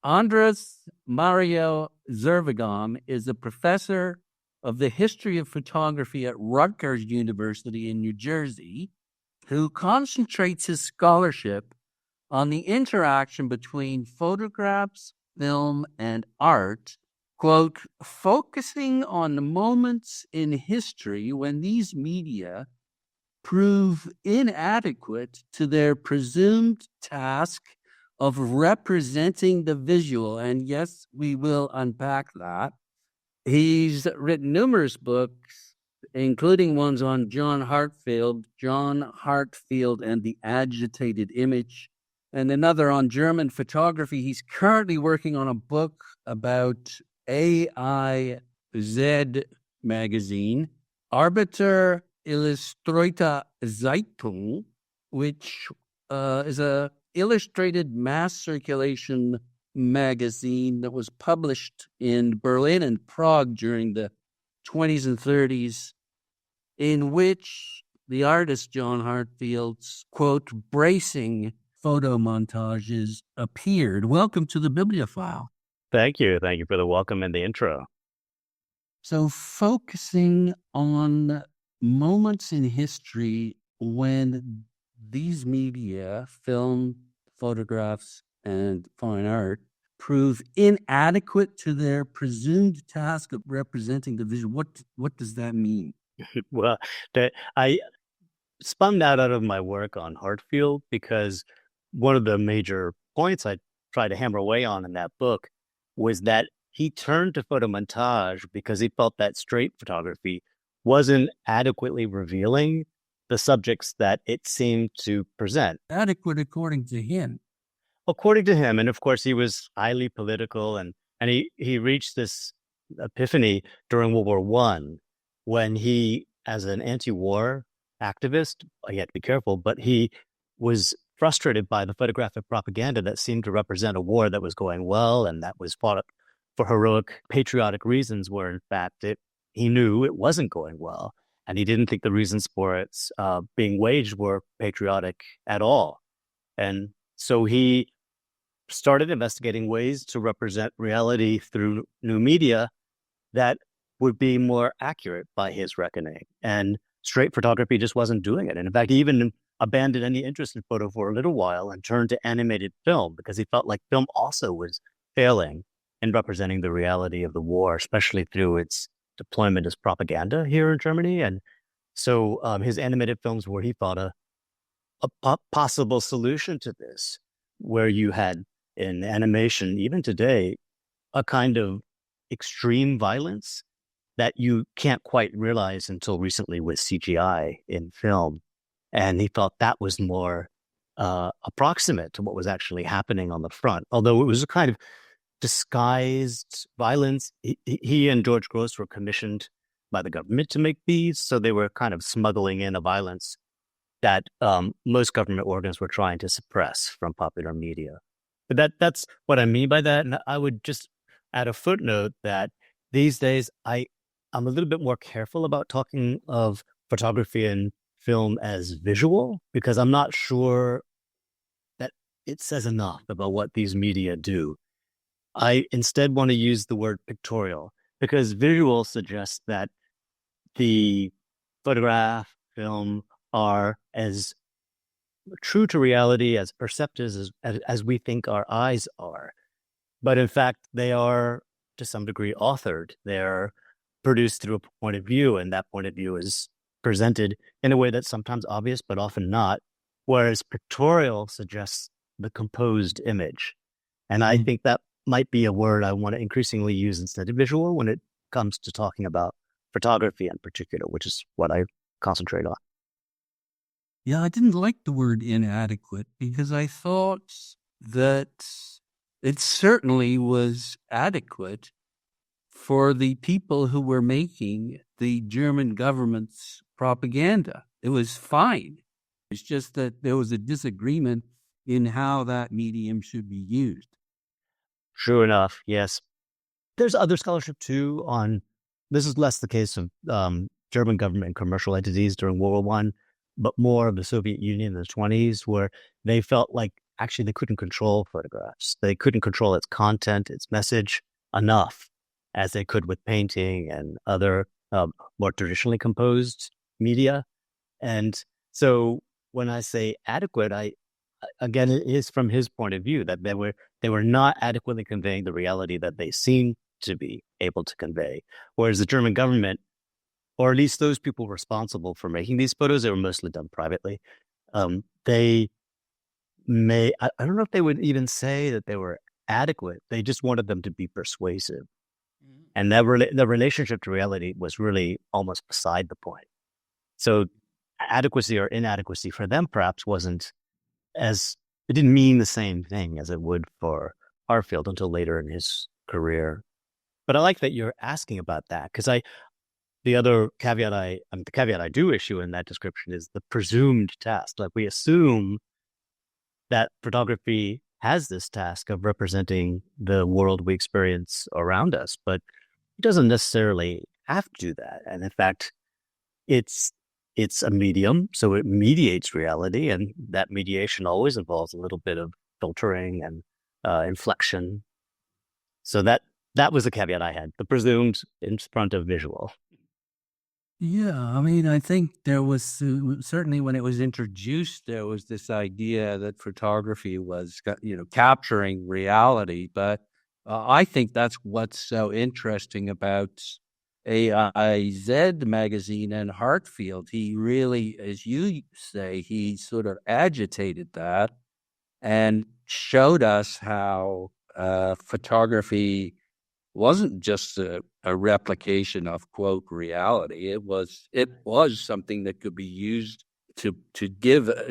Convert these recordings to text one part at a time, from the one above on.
Andrés Mario Zervigón is a professor of the history of photography at Rutgers University in New Jersey, who concentrates his scholarship on the interaction between photographs, film, and art, quote, focusing on the moments in history when these media prove inadequate to their presumed task of representing the visual. And yes, we will unpack that. He's written numerous books, including ones on John Heartfield and the Agitated Image, and another on German photography. He's currently working on a book about AIZ magazine, Arbeiter-Illustrierte-Zeitung, which is a illustrated mass circulation magazine that was published in Berlin and Prague during the 20s and 30s, in which the artist John Heartfield's, quote, bracing photomontages appeared. Welcome to the Bibliophile. Thank you. Thank you for the welcome and the intro. So focusing on moments in history when these media, film, photographs, and fine art, prove inadequate to their presumed task of representing the vision. What does that mean? Well, I spun that out of my work on Heartfield because one of the major points I tried to hammer away on in that book was that he turned to photomontage because he felt that straight photography wasn't adequately revealing the subjects that it seemed to present. Adequate according to him. According to him, and of course he was highly political, and he reached this epiphany during World War I when he, as an anti-war activist, he had to be careful, but he was frustrated by the photographic propaganda that seemed to represent a war that was going well and that was fought for heroic patriotic reasons, where in fact he knew it wasn't going well. And he didn't think the reasons for its being waged were patriotic at all. And so he started investigating ways to represent reality through new media that would be more accurate by his reckoning. And straight photography just wasn't doing it. And in fact, he even abandoned any interest in photo for a little while and turned to animated film because he felt like film also was failing in representing the reality of the war, especially through its deployment as propaganda here in Germany. And so his animated films were, he thought, a possible solution to this, where you had in animation, even today, a kind of extreme violence that you can't quite realize until recently with CGI in film. And he thought that was more approximate to what was actually happening on the front, although it was a kind of disguised violence. He and George Gross were commissioned by the government to make these, so they were kind of smuggling in a violence that most government organs were trying to suppress from popular media. But that's what I mean by that. And I would just add a footnote that these days I'm a little bit more careful about talking of photography and film as visual, because I'm not sure that it says enough about what these media do. I instead want to use the word pictorial, because visual suggests that the photograph, film are as true to reality, as perceptive as we think our eyes are. But in fact, they are to some degree authored. They're produced through a point of view, and that point of view is presented in a way that's sometimes obvious, but often not. Whereas pictorial suggests the composed image. And I think that might be a word I want to increasingly use instead of visual when it comes to talking about photography in particular, which is what I concentrate on. Yeah, I didn't like the word inadequate because I thought that it certainly was adequate for the people who were making the German government's propaganda. It was fine. It's just that there was a disagreement in how that medium should be used. True enough, yes. There's other scholarship too on, this is less the case of German government and commercial entities during World War I, but more of the Soviet Union in the 1920s, where they felt like actually they couldn't control photographs. They couldn't control its content, its message enough as they could with painting and other more traditionally composed media. And so when I say adequate, again, it is from his point of view that they were not adequately conveying the reality that they seemed to be able to convey. Whereas the German government, or at least those people responsible for making these photos, they were mostly done privately. I don't know if they would even say that they were adequate. They just wanted them to be persuasive. And the relationship to reality was really almost beside the point. So adequacy or inadequacy for them perhaps it didn't mean the same thing as it would for Heartfield until later in his career. But I like that you're asking about that, because the caveat I do issue in that description is the presumed task. Like, we assume that photography has this task of representing the world we experience around us, but it doesn't necessarily have to do that. And in fact, it's a medium, so it mediates reality, and that mediation always involves a little bit of filtering and inflection. So that was the caveat I had, the presumed in front of visual. Yeah, I mean, I think there was certainly when it was introduced, there was this idea that photography was, capturing reality. But I think that's what's so interesting about AIZ magazine and Heartfield. He really, as you say, he sort of agitated that and showed us how photography wasn't just a replication of, quote, reality. It was something that could be used to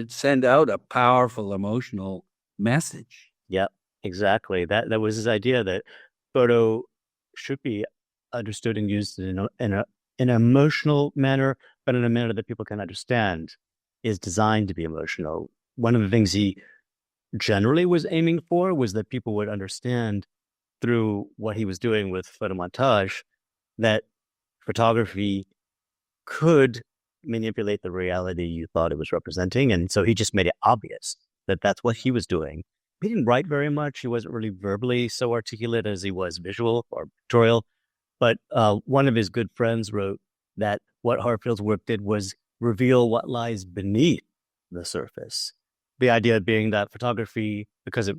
send out a powerful emotional message. Yep, exactly. That was his idea, that photo should be understood and used in an emotional manner, but in a manner that people can understand, is designed to be emotional. One of the things he generally was aiming for was that people would understand through what he was doing with photomontage that photography could manipulate the reality you thought it was representing. And so he just made it obvious that that's what he was doing. He didn't write very much. He wasn't really verbally so articulate as he was visual or pictorial. But one of his good friends wrote that what Heartfield's work did was reveal what lies beneath the surface. The idea being that photography, because it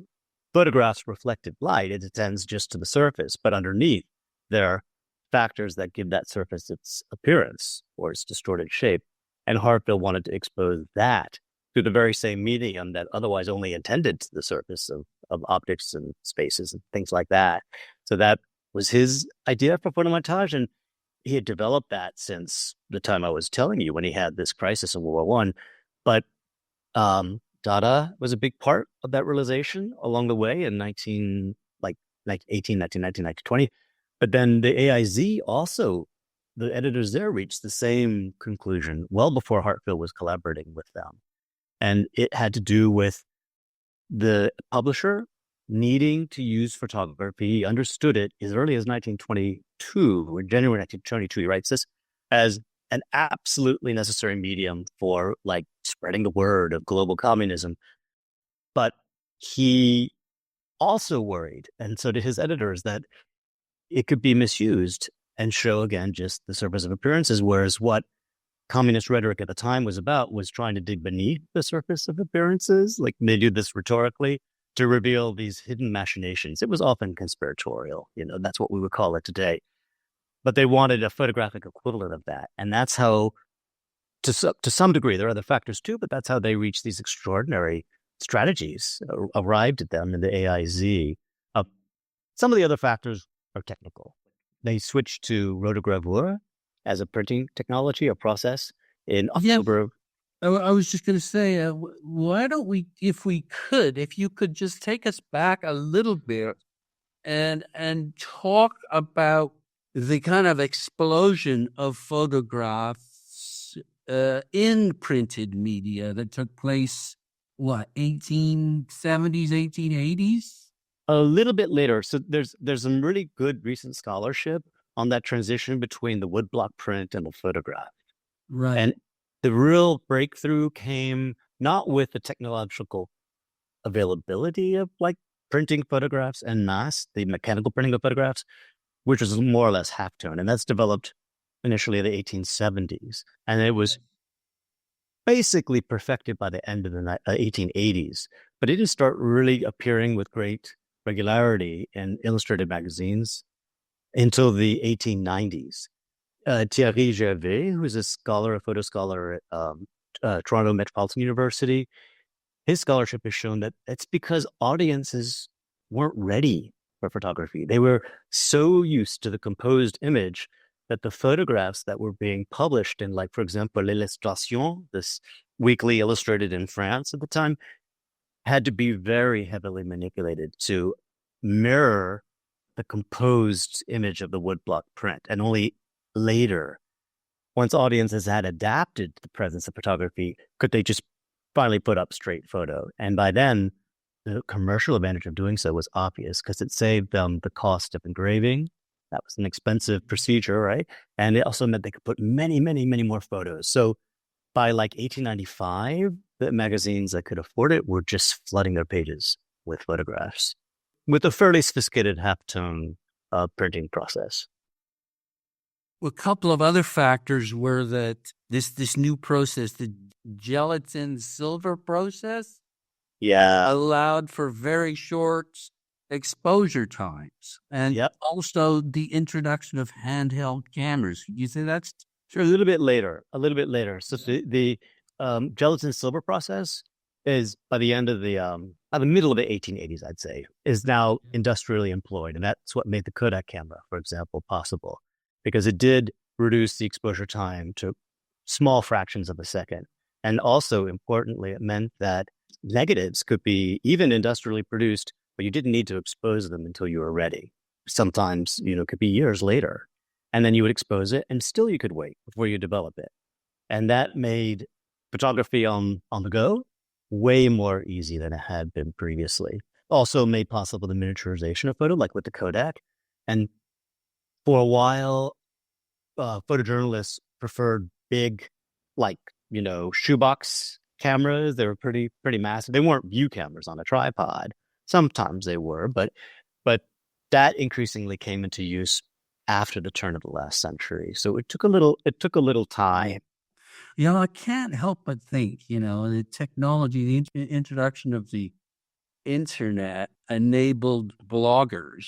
photographs reflected light, it attends just to the surface, but underneath there are factors that give that surface its appearance or its distorted shape. And Heartfield wanted to expose that through the very same medium that otherwise only attended to the surface of objects and spaces and things like that. So that was his idea for photomontage, and he had developed that since the time I was telling you, when he had this crisis in World War I. But Dada was a big part of that realization along the way in 1920. But then the AIZ also, the editors there reached the same conclusion well before Heartfield was collaborating with them. And it had to do with the publisher needing to use photography. He understood it as early as 1922, or January 1922. He writes this as an absolutely necessary medium for spreading the word of global communism. But he also worried, and so did his editors, that it could be misused and show, again, just the surface of appearances, whereas what communist rhetoric at the time was about was trying to dig beneath the surface of appearances. Like, they do this rhetorically to reveal these hidden machinations. It was often conspiratorial, that's what we would call it today. But they wanted a photographic equivalent of that. And that's how, to some degree, there are other factors too, but that's how they reached these extraordinary strategies, arrived at them in the AIZ. Some of the other factors are technical. They switched to rotogravure as a printing technology, a process, in October. I was just going to say, why don't we, if you could just take us back a little bit and talk about the kind of explosion of photographs in printed media that took place, 1870s, 1880s? A little bit later. So there's some really good recent scholarship on that transition between the woodblock print and the photograph. Right. And the real breakthrough came not with the technological availability of like printing photographs en masse, the mechanical printing of photographs, which was more or less halftone. And that's developed initially in the 1870s. And it was basically perfected by the end of the 1880s. But it didn't start really appearing with great regularity in illustrated magazines until the 1890s. Thierry Gervais, who is a scholar, a photo scholar at Toronto Metropolitan University, his scholarship has shown that it's because audiences weren't ready for photography. They were so used to the composed image that the photographs that were being published in, like, for example, L'Illustration, this weekly illustrated in France at the time, had to be very heavily manipulated to mirror the composed image of the woodblock print. And only later, once audiences had adapted to the presence of photography, could they just finally put up straight photo. And by then, the commercial advantage of doing so was obvious because it saved them the cost of engraving. That was an expensive procedure, right? And it also meant they could put many, many, many more photos. So by like 1895, the magazines that could afford it were just flooding their pages with photographs with a fairly sophisticated halftone printing process. Well, a couple of other factors were that this new process, the gelatin silver process, allowed for very short exposure times, and also the introduction of handheld cameras. You think that's sure? A little bit later. So the gelatin silver process is by the end of by the middle of the 1880s, I'd say, is now industrially employed, and that's what made the Kodak camera, for example, possible, because it did reduce the exposure time to small fractions of a second. And also, importantly, it meant that negatives could be even industrially produced, but you didn't need to expose them until you were ready. Sometimes, it could be years later. And then you would expose it, and still you could wait before you develop it. And that made photography on the go way more easy than it had been previously. Also made possible the miniaturization of photo, like with the Kodak. And for a while, photojournalists preferred big, like, shoebox cameras. They were pretty massive. They weren't view cameras on a tripod. Sometimes they were, but that increasingly came into use after the turn of the last century. So it took a little time. I can't help but think, the technology, the introduction of the internet enabled bloggers.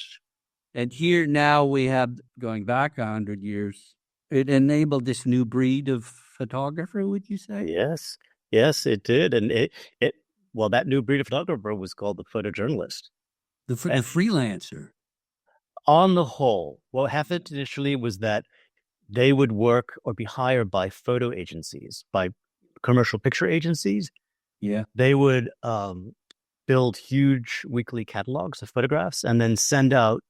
And here now we have, going back 100 years, it enabled this new breed of photographer, would you say? Yes, it did. And that new breed of photographer was called the photojournalist. The freelancer. On the whole, what happened initially was that they would work or be hired by photo agencies, by commercial picture agencies. Yeah. They would build huge weekly catalogs of photographs and then send out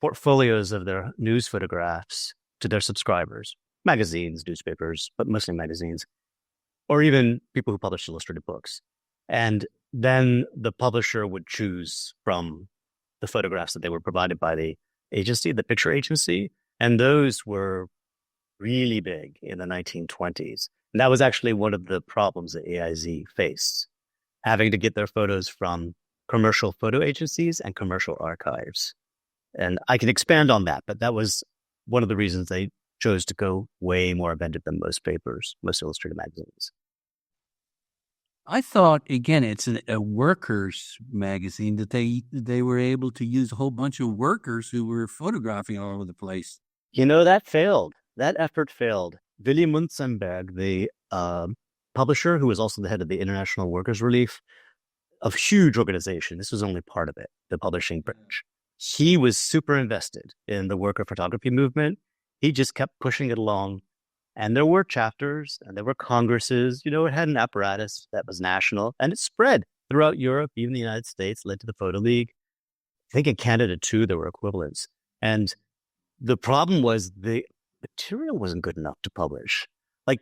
portfolios of their news photographs to their subscribers, magazines, newspapers, but mostly magazines, or even people who publish illustrated books. And then the publisher would choose from the photographs that they were provided by the agency, the picture agency. And those were really big in the 1920s. And that was actually one of the problems that AIZ faced, having to get their photos from commercial photo agencies and commercial archives. And I can expand on that, but that was one of the reasons they chose to go way more inventive than most papers, most illustrated magazines. I thought, again, it's a workers' magazine, that they were able to use a whole bunch of workers who were photographing all over the place. That failed. That effort failed. Willy Munzenberg, the publisher, who was also the head of the International Workers' Relief, a huge organization, this was only part of it, the publishing branch. He was super invested in the worker photography movement. He just kept pushing it along. And there were chapters and there were congresses. It had an apparatus that was national, and it spread throughout Europe, even the United States, led to the Photo League. I think in Canada, too, there were equivalents. And the problem was the material wasn't good enough to publish. Like,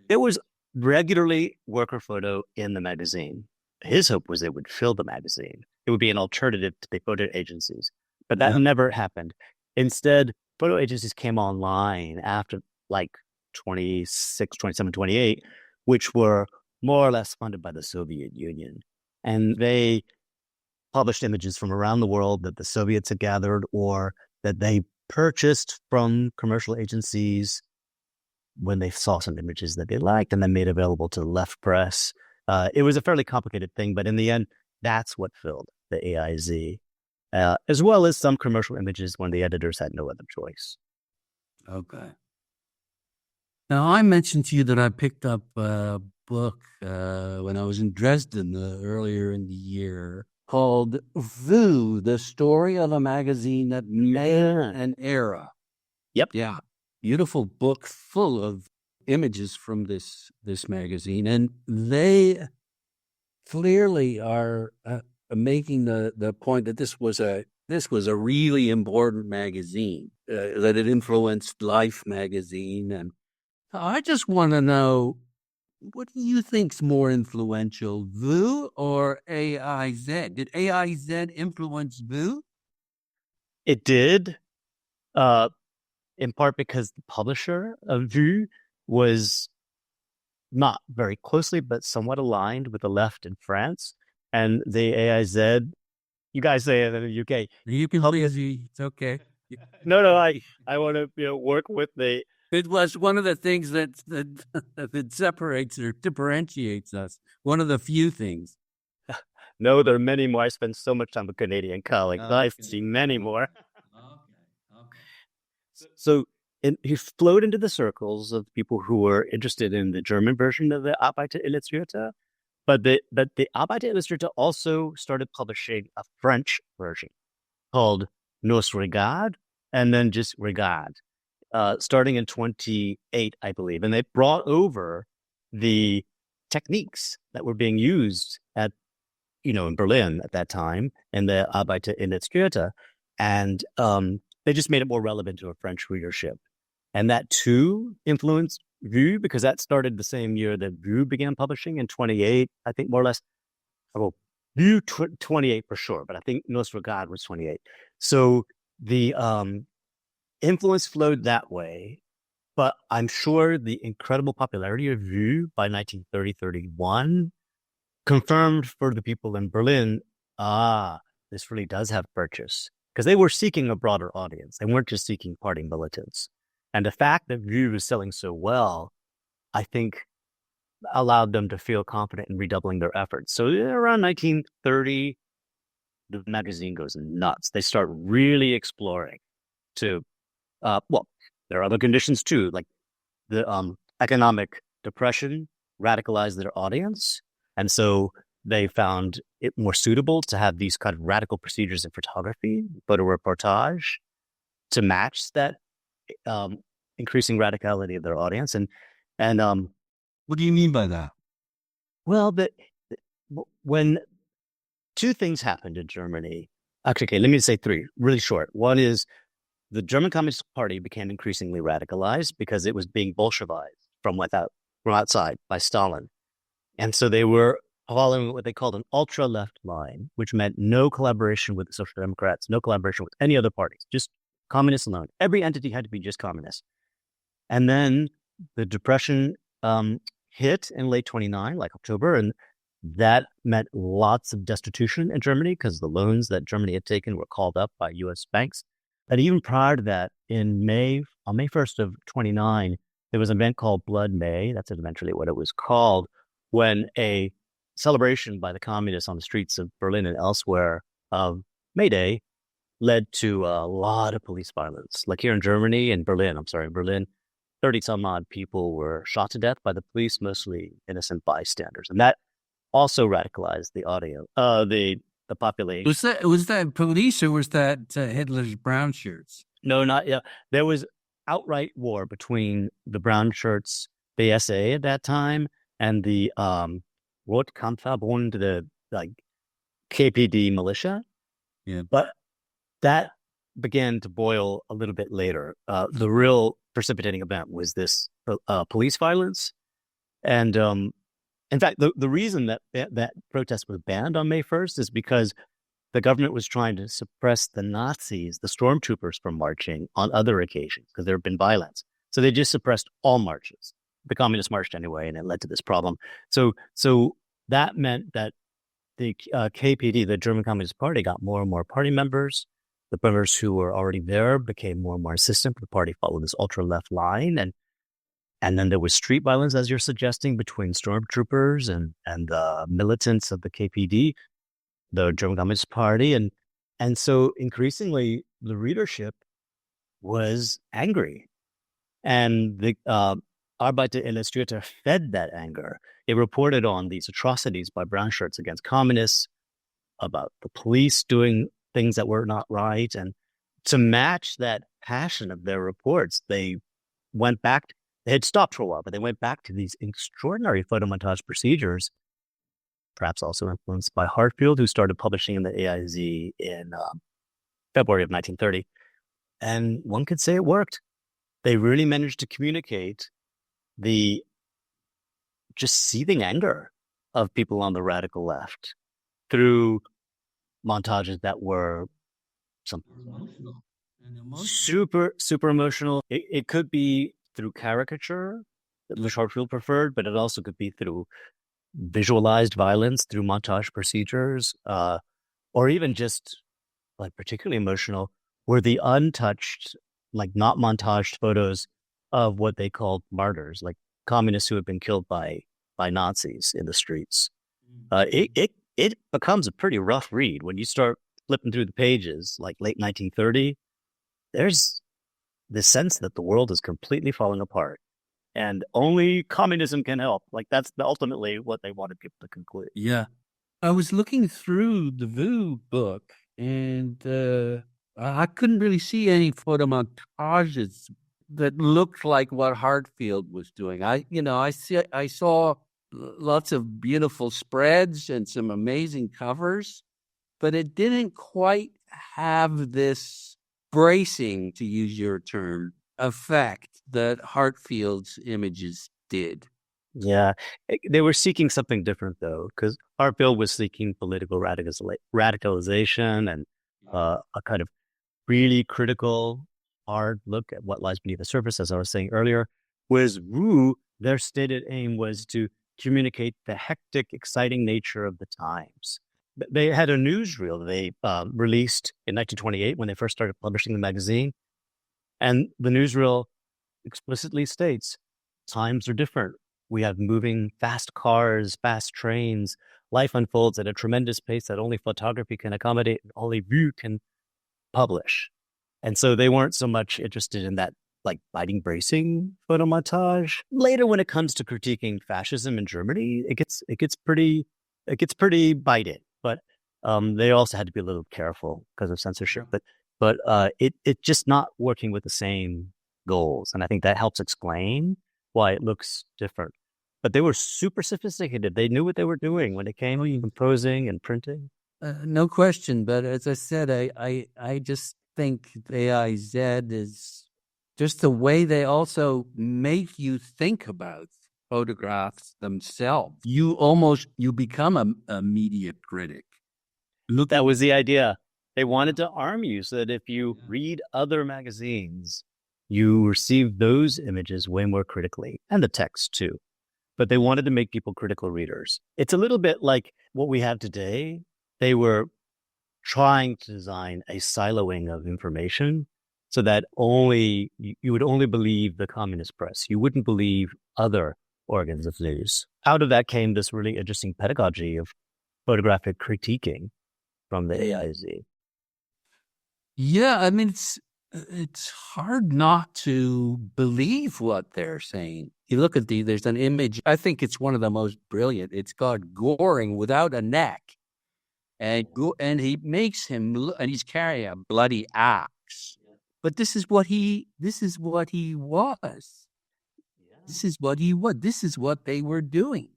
there was regularly worker photo in the magazine. His hope was it would fill the magazine. It would be an alternative to the photo agencies. But that never happened. Instead, photo agencies came online after, like, 26, 27, 28, which were more or less funded by the Soviet Union. and they published images from around the world that the Soviets had gathered or that they purchased from commercial agencies when they saw some images that they liked and then made available to the left press. It was a fairly complicated thing, but in the end, that's what filled the AIZ, as well as some commercial images when the editors had no other choice. Okay. Now, I mentioned to you that I picked up a book when I was in Dresden earlier in the year called Vue, the Story of a Magazine That Made an Era. Yep. Yeah. Beautiful book full of images from this magazine. And they clearly are making the point that this was a really important magazine, that it influenced Life magazine. And I just want to know, what do you think's more influential, Vue or AIZ? Did AIZ influence Vue? It did, in part because the publisher of Vue was not very closely, but somewhat aligned with the left in France. And the AIZ, you guys say it in the UK. You can it's okay. No, I want to work with the. It was one of the things that separates or differentiates us. One of the few things. No, there are many more. I spend so much time with Canadian colleagues. I've seen many more. Okay. So he flowed into the circles of people who were interested in the German version of the Arbeiter-Illustrierte, but the Arbeiter-Illustrierte also started publishing a French version called Nos Regarde, and then just Regarde, starting in 28, I believe. And they brought over the techniques that were being used at, in Berlin at that time in the Arbeiter-Illustrierte, and they just made it more relevant to a French readership. And that too influenced Vue, because that started the same year that Vue began publishing in 28, I think, more or less. Well, Vue 28 for sure, but I think Nos Regarde was 28. So the influence flowed that way, but I'm sure the incredible popularity of Vue by 1930-31 confirmed for the people in Berlin, this really does have purchase, because they were seeking a broader audience. They weren't just seeking party militants. And the fact that Vue was selling so well, I think, allowed them to feel confident in redoubling their efforts. So around 1930, the magazine goes nuts. They start really exploring to, there are other conditions too, like the economic depression radicalized their audience. And so they found it more suitable to have these kind of radical procedures in photography, photo reportage, to match that increasing radicality of their audience. And what do you mean by that? Well, when two things happened in Germany, actually, okay, let me say three, really short. One is the German Communist Party became increasingly radicalized because it was being Bolshevized from outside by Stalin. And so they were following what they called an ultra-left line, which meant no collaboration with the Social Democrats, no collaboration with any other parties, just communists alone. Every entity had to be just communist. And then the Depression hit in late 29, like October, and that meant lots of destitution in Germany because the loans that Germany had taken were called up by U.S. banks. And even prior to that, on May 1st of 29, there was an event called Blood May. That's eventually what it was called, when a celebration by the communists on the streets of Berlin and elsewhere of May Day led to a lot of police violence. Like here in Berlin, 30 some odd people were shot to death by the police, mostly innocent bystanders. And that also radicalized the the population. Was that police or was that Hitler's brown shirts? No, not yet. There was outright war between the brown shirts, BSA at that time, and the Rotkampfverbund, the KPD militia. Yeah. But that began to boil a little bit later. The real precipitating event was this police violence. And in fact, the reason that protest was banned on May 1st is because the government was trying to suppress the Nazis, the stormtroopers, from marching on other occasions because there had been violence. So they just suppressed all marches. The communists marched anyway, and it led to this problem. So that meant that the KPD, the German Communist Party, got more and more party members. The members who were already there became more and more insistent. The party followed this ultra-left line. And then there was street violence, as you're suggesting, between stormtroopers and the militants of the KPD, the German Communist Party. And so increasingly, the readership was angry. And the Arbeiter-Illustrierte fed that anger. It reported on these atrocities by brown shirts against communists, about the police doing things that were not right. And to match that passion of their reports, they went back. They had stopped for a while, but they went back to these extraordinary photomontage procedures, perhaps also influenced by Heartfield, who started publishing in the AIZ in February of 1930. And one could say it worked. They really managed to communicate the just seething anger of people on the radical left through montages that were some super emotional. It could be through caricature, which Heartfield preferred, but it also could be through visualized violence, through montage procedures, or even just like particularly emotional were the untouched, like not montaged photos of what they called martyrs, like communists who had been killed by Nazis in the streets. It becomes a pretty rough read when you start flipping through the pages, like late 1930. There's the sense that the world is completely falling apart, and only communism can help. Like that's ultimately what they wanted people to conclude. Yeah, I was looking through the Vu book, and I couldn't really see any photomontages that looked like what Heartfield was doing. I saw lots of beautiful spreads and some amazing covers, but it didn't quite have this bracing, to use your term, effect that Heartfield's images did. Yeah, they were seeking something different, though, because Heartfield was seeking political radicalization and a kind of really critical, hard look at what lies beneath the surface, as I was saying earlier. Whereas Vu, their stated aim was to communicate the hectic, exciting nature of the times. They had a newsreel they released in 1928 when they first started publishing the magazine. And the newsreel explicitly states, times are different. We have moving fast cars, fast trains. Life unfolds at a tremendous pace that only photography can accommodate and only Vu can publish. And so they weren't so much interested in that like biting, bracing photomontage. Later, when it comes to critiquing fascism in Germany, it gets pretty biting. But they also had to be a little careful because of censorship. But it just not working with the same goals, and I think that helps explain why it looks different. But they were super sophisticated. They knew what they were doing when it came to composing and printing. No question. But as I said, I just think AIZ is just the way they also make you think about photographs themselves. You become a media critic. That was the idea. They wanted to arm you so that if you read other magazines, you receive those images way more critically, and the text too. But they wanted to make people critical readers. It's a little bit like what we have today. They were trying to design a siloing of information so that you would only believe the communist press. You wouldn't believe other organs of news. Out of that came this really interesting pedagogy of photographic critiquing from the AIZ. Yeah, I mean, it's hard not to believe what they're saying. You look at there's an image, I think it's one of the most brilliant. It's called Goring without a neck. And he makes him look, and he's carrying a bloody axe. But this is what he was. This is what he was. This is what they were doing.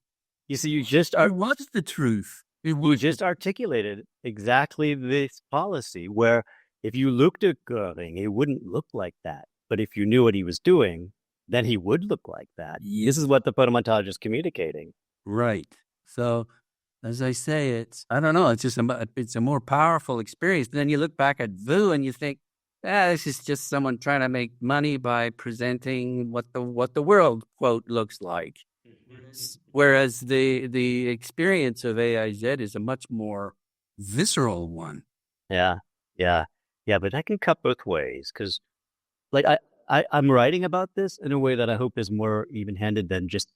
You see, what's the truth? You just articulated exactly this policy where if you looked at Goering, it wouldn't look like that. But if you knew what he was doing, then he would look like that. Yes. This is what the photomontage is communicating. Right. So, as I say, it's a more powerful experience. Then you look back at Vu and you think, this is just someone trying to make money by presenting what the world, quote, looks like. Whereas the experience of AIZ is a much more visceral one. Yeah, yeah, yeah. But that can cut both ways because, like, I'm writing about this in a way that I hope is more even-handed than just.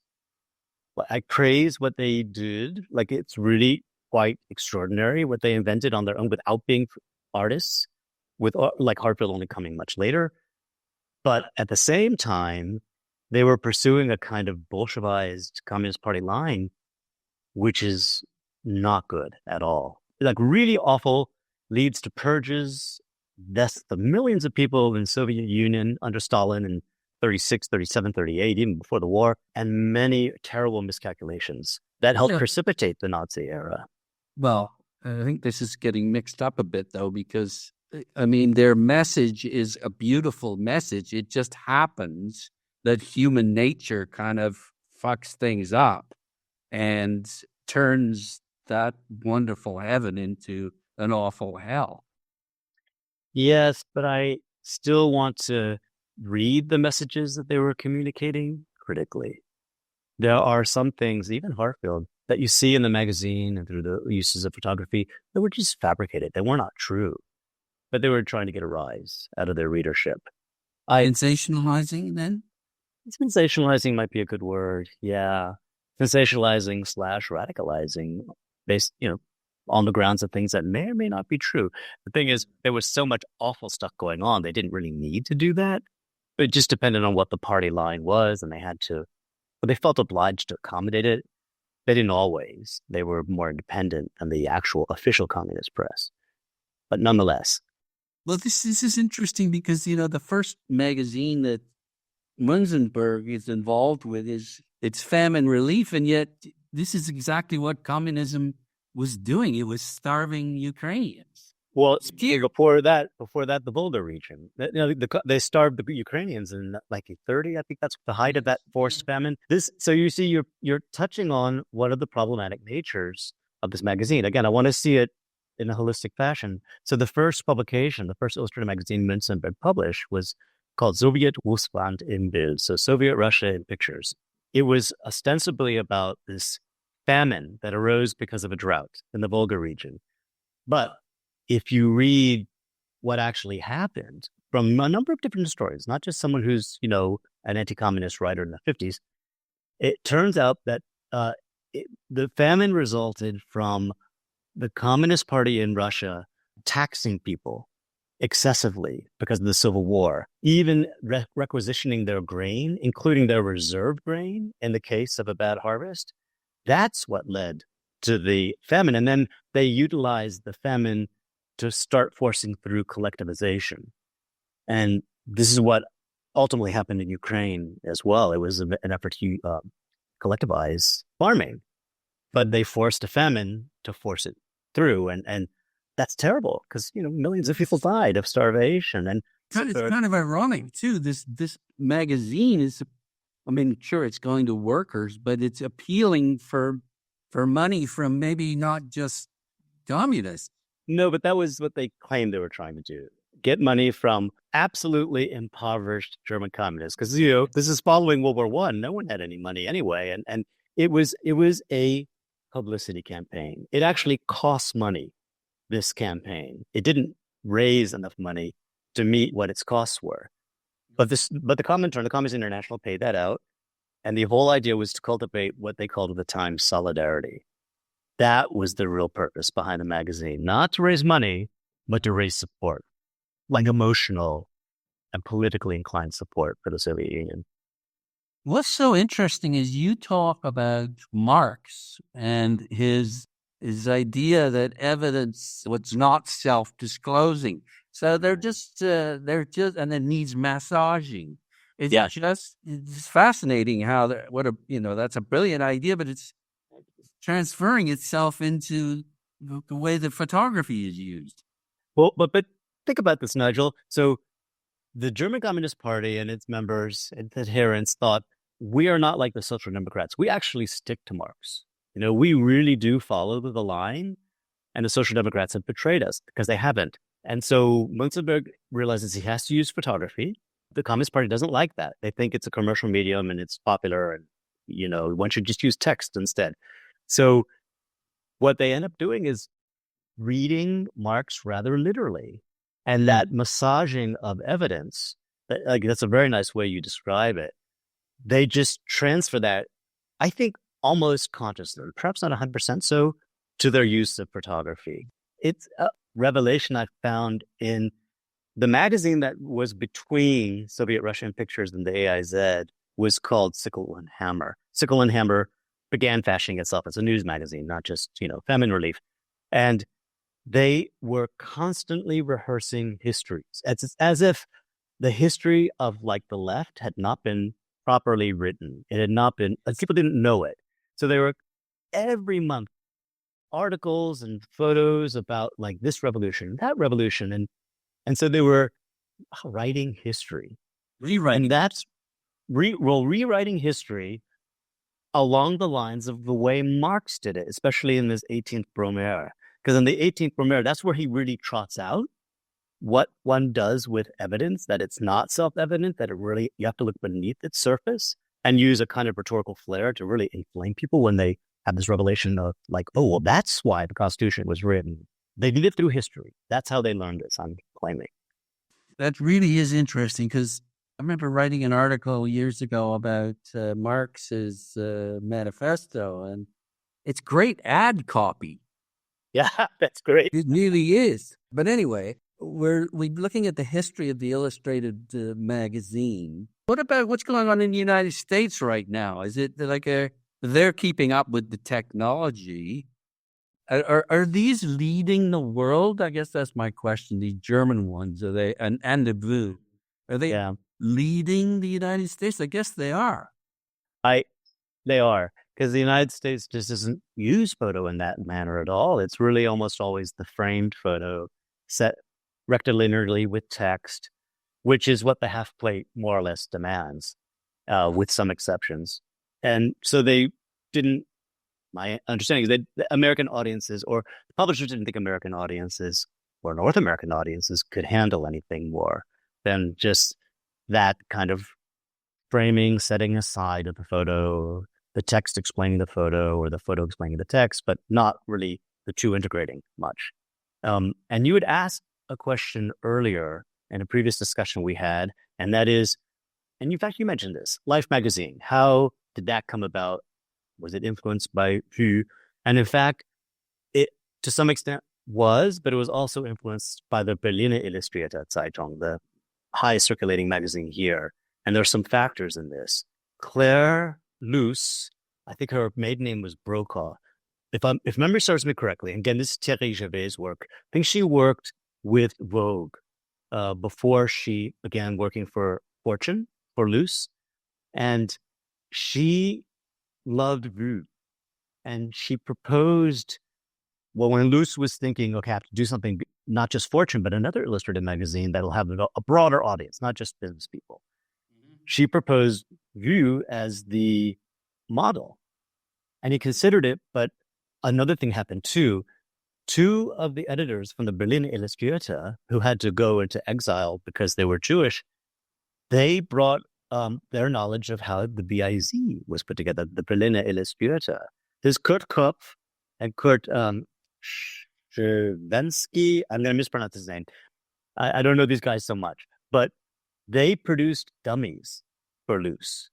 I praise what they did. Like, it's really quite extraordinary what they invented on their own without being artists, with like Heartfield only coming much later. But at the same time, they were pursuing a kind of Bolshevized Communist Party line, which is not good at all. Like, really awful, leads to purges. That's the millions of people in the Soviet Union under Stalin in 36, 37, 38, even before the war, and many terrible miscalculations that helped precipitate the Nazi era. Well, I think this is getting mixed up a bit, though, because, I mean, their message is a beautiful message. It just happens that human nature kind of fucks things up and turns that wonderful heaven into an awful hell. Yes, but I still want to read the messages that they were communicating critically. There are some things, even Heartfield, that you see in the magazine and through the uses of photography that were just fabricated. They were not true, but they were trying to get a rise out of their readership. Sensationalizing, then? Sensationalizing might be a good word. Yeah. Sensationalizing / radicalizing based, on the grounds of things that may or may not be true. The thing is, there was so much awful stuff going on. They didn't really need to do that. It just depended on what the party line was, and but they felt obliged to accommodate it. They didn't always. They were more independent than the actual official communist press. But nonetheless. Well, this is interesting because, the first magazine that Munzenberg is involved with it's famine relief, and yet this is exactly what communism was doing. It was starving Ukrainians. Well, before that, the Volga region, they starved the Ukrainians in like 30. I think that's the height of that forced famine. So you see, you're touching on one of the problematic natures of this magazine. Again, I want to see it in a holistic fashion. So the first publication, the first illustrated magazine Münzenberg published was called Soviet Russland in Bild, so Soviet Russia in pictures. It was ostensibly about this famine that arose because of a drought in the Volga region. But if you read what actually happened from a number of different historians, not just someone who's, an anti-communist writer in the 50s, it turns out that the famine resulted from the Communist Party in Russia taxing people excessively because of the Civil War, even requisitioning their grain, including their reserve grain in the case of a bad harvest. That's what led to the famine. And then they utilized the famine to start forcing through collectivization. And this is what ultimately happened in Ukraine as well. It was an effort to collectivize farming, but they forced a famine to force it through. And that's terrible because, millions of people died of starvation. And it's kind of ironic, too. This magazine is, sure, it's going to workers, but it's appealing for money from maybe not just communists. No, but that was what they claimed they were trying to do. Get money from absolutely impoverished German communists. Because, this is following World War I. No one had any money anyway. And it was a publicity campaign. It actually cost money, this campaign. It didn't raise enough money to meet what its costs were. But the Comintern, the Communist International, paid that out. And the whole idea was to cultivate what they called at the time solidarity. That was the real purpose behind the magazine, not to raise money, but to raise support, like emotional and politically inclined support for the Soviet Union. What's so interesting is you talk about Marx and his idea that evidence was not self-disclosing. So they're just, and it needs massaging. It's fascinating how that's a brilliant idea, but it's transferring itself into the way that photography is used. Well, but think about this, Nigel. So the German Communist Party and its members and adherents thought, we are not like the Social Democrats. We actually stick to Marx. We really do follow the line, and the Social Democrats have betrayed us because they haven't. And so Munzenberg realizes he has to use photography. The Communist Party doesn't like that. They think it's a commercial medium and it's popular and one should just use text instead. So what they end up doing is reading Marx rather literally. And that massaging of evidence, that's a very nice way you describe it. They just transfer that, I think, almost consciously, perhaps not 100% so, to their use of photography. It's a revelation I found in the magazine that was between Soviet Russian Pictures and the AIZ was called Sickle and Hammer. Sickle and Hammer began fashioning itself as a news magazine, not just, famine relief. And they were constantly rehearsing histories. It's as if the history of the left had not been properly written. It had not been, people didn't know it. So they were every month articles and photos about this revolution, that revolution. And so they were writing history. Rewriting. And that's rewriting history along the lines of the way Marx did it, especially in his 18th Brumaire. Because in the 18th Brumaire, that's where he really trots out what one does with evidence, that it's not self-evident, that you have to look beneath its surface and use a kind of rhetorical flair to really inflame people when they have this revelation of oh, well, that's why the Constitution was written. They did it through history. That's how they learned this, I'm claiming. That really is interesting because I remember writing an article years ago about Marx's manifesto, and it's great ad copy. Yeah, that's great. It really is. But anyway, we're looking at the history of the Illustrated magazine. What about what's going on in the United States right now? Is it they're keeping up with the technology? Are these leading the world? I guess that's my question. These German ones, are they, and the Beale, are they leading the United States? I guess they are. They are, because the United States just doesn't use photo in that manner at all. It's really almost always the framed photo set rectilinearly with text, which is what the half plate more or less demands, with some exceptions. And so they didn't, my understanding is that the American audiences, or the publishers didn't think American audiences or North American audiences could handle anything more than just that kind of framing, setting aside of the photo, the text explaining the photo, or the photo explaining the text, but not really the two integrating much. And you had asked a question earlier in a previous discussion we had, and that is, and in fact, you mentioned this, Life magazine. How did that come about? Was it influenced by who? And in fact, it to some extent was, but it was also influenced by the Arbeiter-Illustrierte-Zeitung, the high circulating magazine here. And there's some factors in this. Claire Luce, I think her maiden name was Brokaw. If memory serves me correctly, and again, this is Thierry Gervais' work. I think she worked with Vogue before she began working for Fortune, for Luce. And she loved Vue. And she proposed, well, when Luce was thinking, okay, I have to do something, not just Fortune, but another illustrated magazine that'll have a broader audience, not just business people. She proposed Vue as the model. And he considered it, but another thing happened too. Two of the editors from the Berliner Illustrierte, who had to go into exile because they were Jewish, they brought their knowledge of how the BIZ was put together, the Berliner Illustrierte. There's Kurt Kopf and Kurt Schwensky. I'm going to mispronounce his name. I don't know these guys so much, but they produced dummies for Luce,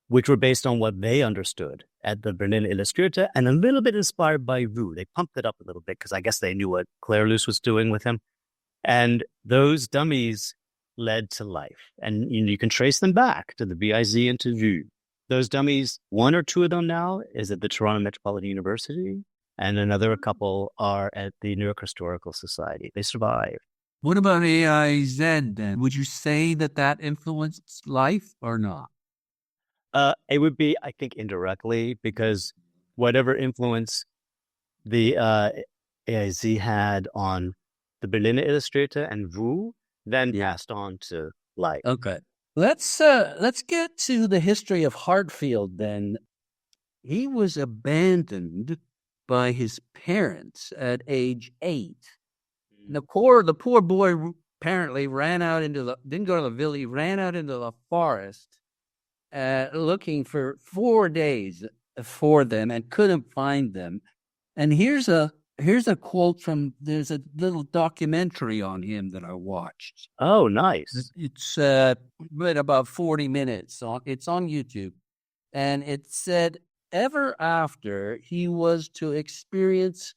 which were based on what they understood at the Berliner Illustrierte and a little bit inspired by Vue. They pumped it up a little bit because I guess they knew what Claire Luce was doing with him. And those dummies led to Life. And you can trace them back to the BIZ and to Vue. Those dummies, one or two of them now is at the Toronto Metropolitan University, and another couple are at the New York Historical Society. They survived. What about AIZ then? Would you say that influenced Life or not? It would be, I think, indirectly, because whatever influence the AIZ had on the Berliner Illustrator and Vue then passed on to Life. Okay. Let's get to the history of Heartfield then. He was abandoned by his parents at age 8. The poor boy apparently didn't go to the village, he ran out into the forest looking for 4 days for them and couldn't find them. And here's a quote from, there's a little documentary on him that I watched. Oh, nice. It's been about 40 minutes. It's on YouTube. And it said, ever after, he was to experience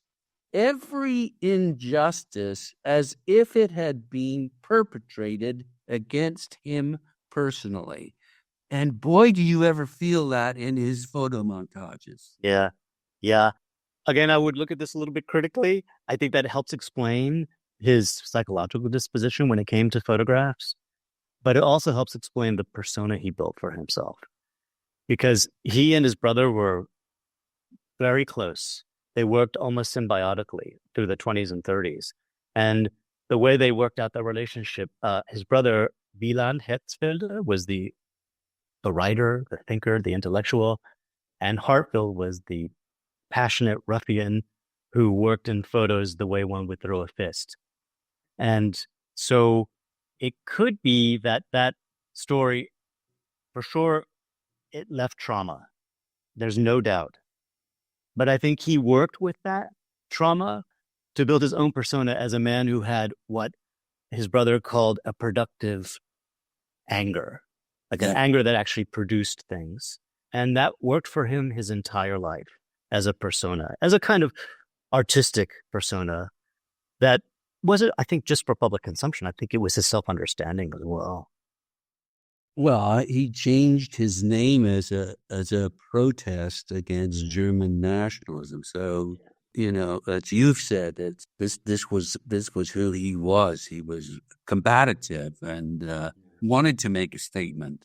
every injustice as if it had been perpetrated against him personally. And boy, do you ever feel that in his photo montages. Yeah. Yeah. Again, I would look at this a little bit critically. I think that helps explain his psychological disposition when it came to photographs, but it also helps explain the persona he built for himself, because he and his brother were very close. They worked almost symbiotically through the 20s and 30s. And the way they worked out their relationship, his brother, John Heartfield, was the writer, the thinker, the intellectual, and Heartfield was the passionate ruffian who worked in photos the way one would throw a fist. And so it could be that that story, for sure, it left trauma. There's no doubt. But I think he worked with that trauma to build his own persona as a man who had what his brother called a productive anger, like an anger that actually produced things. And that worked for him his entire life as a persona, as a kind of artistic persona that wasn't, I think, just for public consumption. I think it was his self-understanding as well. Well, he changed his name as a protest against German nationalism. So, as you've said, that this was who he was. He was combative and wanted to make a statement.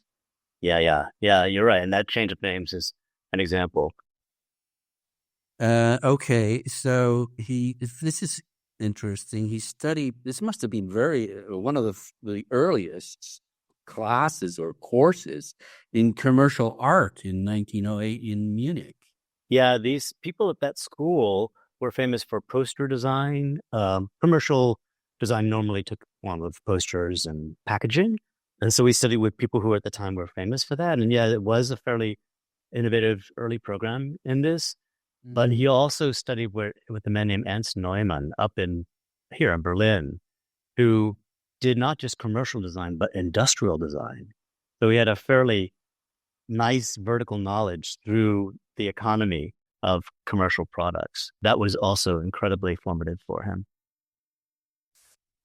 Yeah, you're right. And that change of names is an example. Okay, so this is interesting. He studied, this must have been one of the earliest classes or courses in commercial art in 1908 in Munich. Yeah, these people at that school were famous for poster design. Commercial design normally took form of posters and packaging. And so we studied with people who at the time were famous for that. And yeah, it was a fairly innovative early program in this. Mm-hmm. But he also studied with a man named Ernst Neumann here in Berlin, who did not just commercial design, but industrial design. So he had a fairly nice vertical knowledge through the economy of commercial products. That was also incredibly formative for him.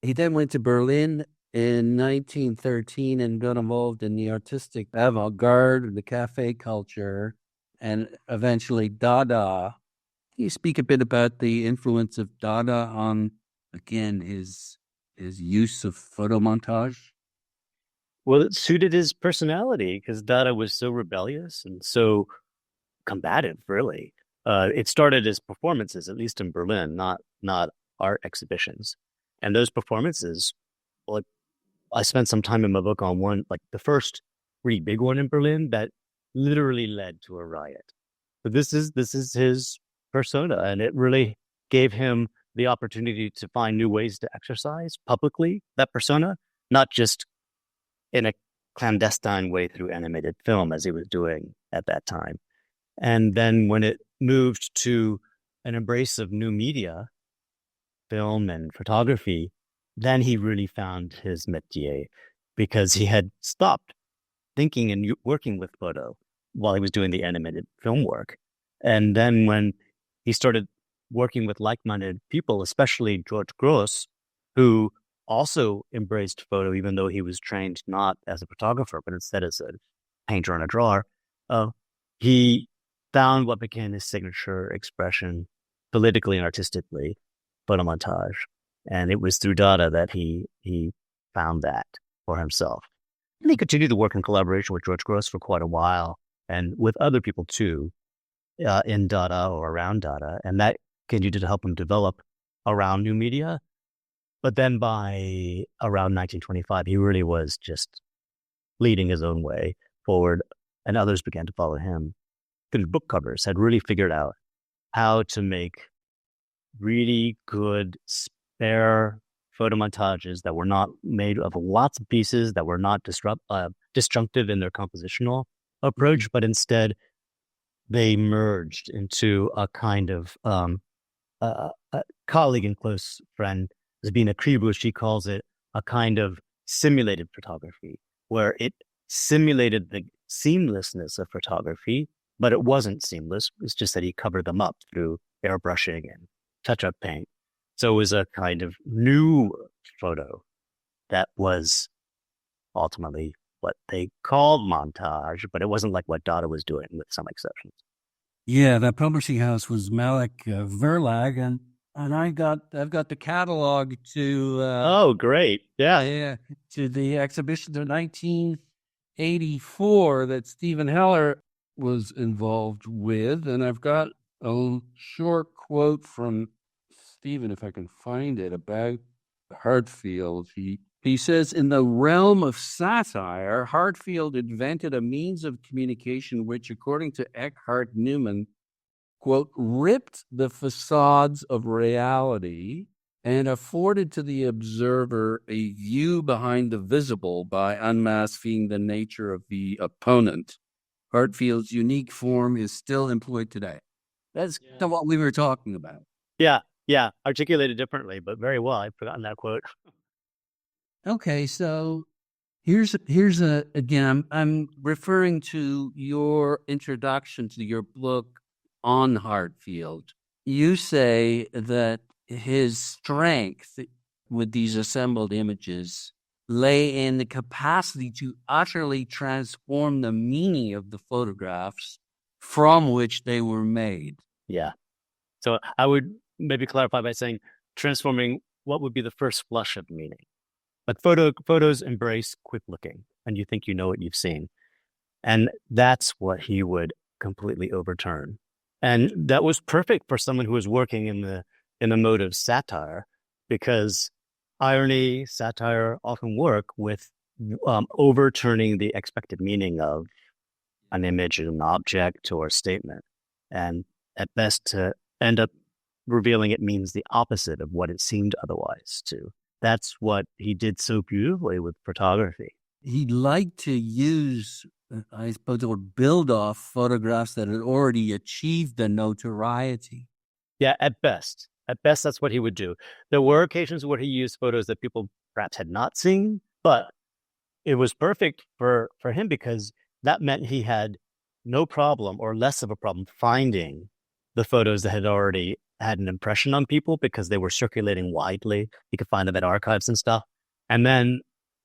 He then went to Berlin in 1913 and got involved in the artistic avant-garde, the cafe culture, and eventually Dada. Can you speak a bit about the influence of Dada on, again, his use of photomontage? Well, it suited his personality because Dada was so rebellious and so combative, really. It started as performances, at least in Berlin, not art exhibitions. And those performances, well, I spent some time in my book on one, like the first really big one in Berlin that literally led to a riot. But this is his persona, and it really gave him the opportunity to find new ways to exercise publicly that persona, not just in a clandestine way through animated film as he was doing at that time. And then when it moved to an embrace of new media, film and photography, then he really found his métier, because he had stopped thinking and working with photo while he was doing the animated film work. And then when he started working with like-minded people, especially George Gross, who also embraced photo, even though he was trained not as a photographer, but instead as a painter and a drawer, he found what became his signature expression politically and artistically, photomontage. And it was through Dada that he found that for himself. And he continued to work in collaboration with George Gross for quite a while, and with other people too, in Dada or around Dada. And that continued to help him develop around new media. But then by around 1925, he really was just leading his own way forward, and others began to follow him. Good book covers had really figured out how to make really good spare photomontages that were not made of lots of pieces, that were not disjunctive in their compositional approach, but instead they merged into a kind of a colleague and close friend, Zabina Kribu, she calls it a kind of simulated photography, where it simulated the seamlessness of photography, but it wasn't seamless. It's just that he covered them up through airbrushing and touch-up paint. So it was a kind of new photo that was ultimately what they called montage, but it wasn't like what Dada was doing, with some exceptions. Yeah, that publishing house was Malik Verlag, and I've got the catalog to oh, great. Yeah. to the exhibition of 1984 that Stephen Heller was involved with, and I've got a short quote from Stephen, if I can find it, about Heartfield. He says, in the realm of satire, Heartfield invented a means of communication which, according to Eckhart Newman, quote, ripped the facades of reality and afforded to the observer a view behind the visible by unmasking the nature of the opponent. Heartfield's unique form is still employed today. That's what we were talking about. Yeah. Articulated differently, but very well. I've forgotten that quote. Okay, so here's again, I'm referring to your introduction to your book on Heartfield. You say that his strength with these assembled images lay in the capacity to utterly transform the meaning of the photographs from which they were made. Yeah. So I would maybe clarify by saying transforming what would be the first flush of meaning. But photos embrace quick looking, and you think you know what you've seen. And that's what he would completely overturn. And that was perfect for someone who was working in the mode of satire, because irony, satire often work with overturning the expected meaning of an image, an object, or a statement. And at best, to end up revealing it means the opposite of what it seemed otherwise to. That's what he did so beautifully with photography. He liked to use, I suppose, or build off photographs that had already achieved the notoriety. Yeah, at best. At best, that's what he would do. There were occasions where he used photos that people perhaps had not seen, but it was perfect for him, because that meant he had no problem, or less of a problem, finding the photos that had already had an impression on people, because they were circulating widely. You could find them at archives and stuff, and then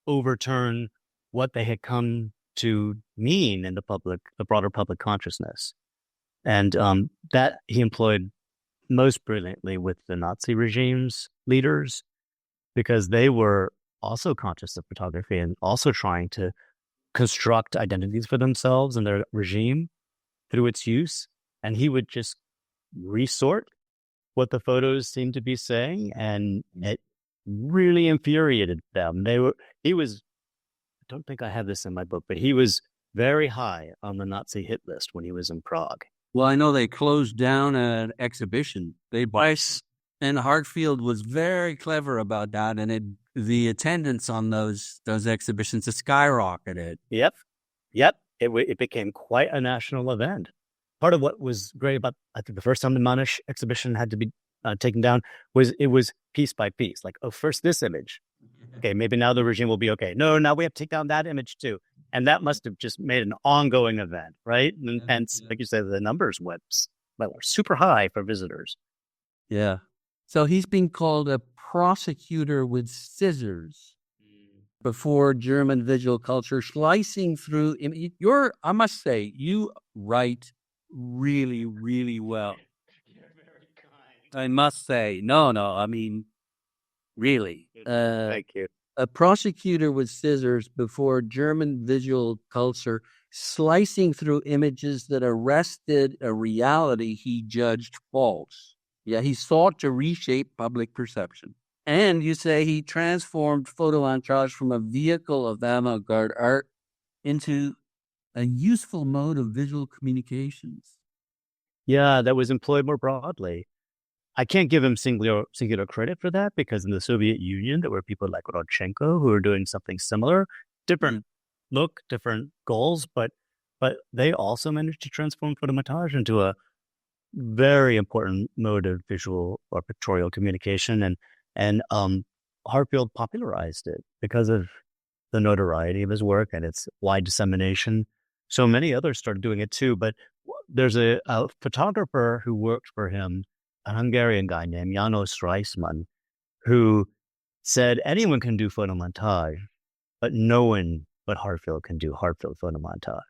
overturn what they had come to mean in the broader public consciousness. And that he employed most brilliantly with the Nazi regime's leaders, because they were also conscious of photography and also trying to construct identities for themselves and their regime through its use. And he would just resort what the photos seemed to be saying, and it really infuriated them. I don't think I have this in my book, but he was very high on the Nazi hit list when he was in Prague. Well, I know they closed down an exhibition. And Heartfield was very clever about that, and the attendance on those exhibitions skyrocketed. Yep. It became quite a national event. Part of what was great about, I think, the first time the Monash exhibition had to be taken down was it was piece by piece. Like, oh, first this image. Okay, maybe now the regime will be okay. No, now we have to take down that image too. And that must have just made an ongoing event, right? And hence, like you said, the numbers were super high for visitors. Yeah. So he's being called a prosecutor with scissors before German visual culture, slicing through. I must say, you write really, really well. You're very kind. I must say, no, I mean, really. Thank you. A prosecutor with scissors before German visual culture, slicing through images that arrested a reality he judged false. Yeah, he sought to reshape public perception. And you say he transformed photomontage from a vehicle of avant-garde art into a useful mode of visual communications. Yeah, that was employed more broadly. I can't give him singular credit for that, because in the Soviet Union, there were people like Rodchenko who were doing something similar, different look, different goals, but but they also managed to transform photomontage into a very important mode of visual or pictorial communication. And Heartfield popularized it because of the notoriety of his work and its wide dissemination. So many others started doing it too. But there's a photographer who worked for him, a Hungarian guy named János Reisman, who said anyone can do photomontage, but no one but Heartfield can do Heartfield photomontage.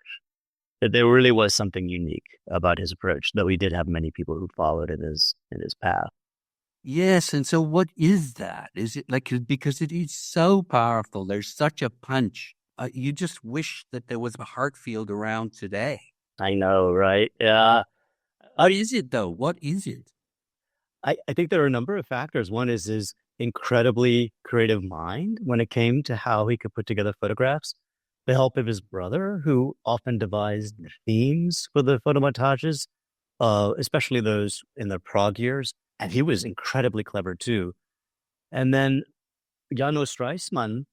That there really was something unique about his approach, though he did have many people who followed in his path. Yes, and so what is that? Is it like, because it is so powerful, there's such a punch. You just wish that there was a Heartfield around today. I know, right? Yeah. What is it, though? What is it? I think there are a number of factors. One is his incredibly creative mind when it came to how he could put together photographs. The help of his brother, who often devised themes for the photomontages, especially those in the Prague years. And he was incredibly clever too. And then János Reisman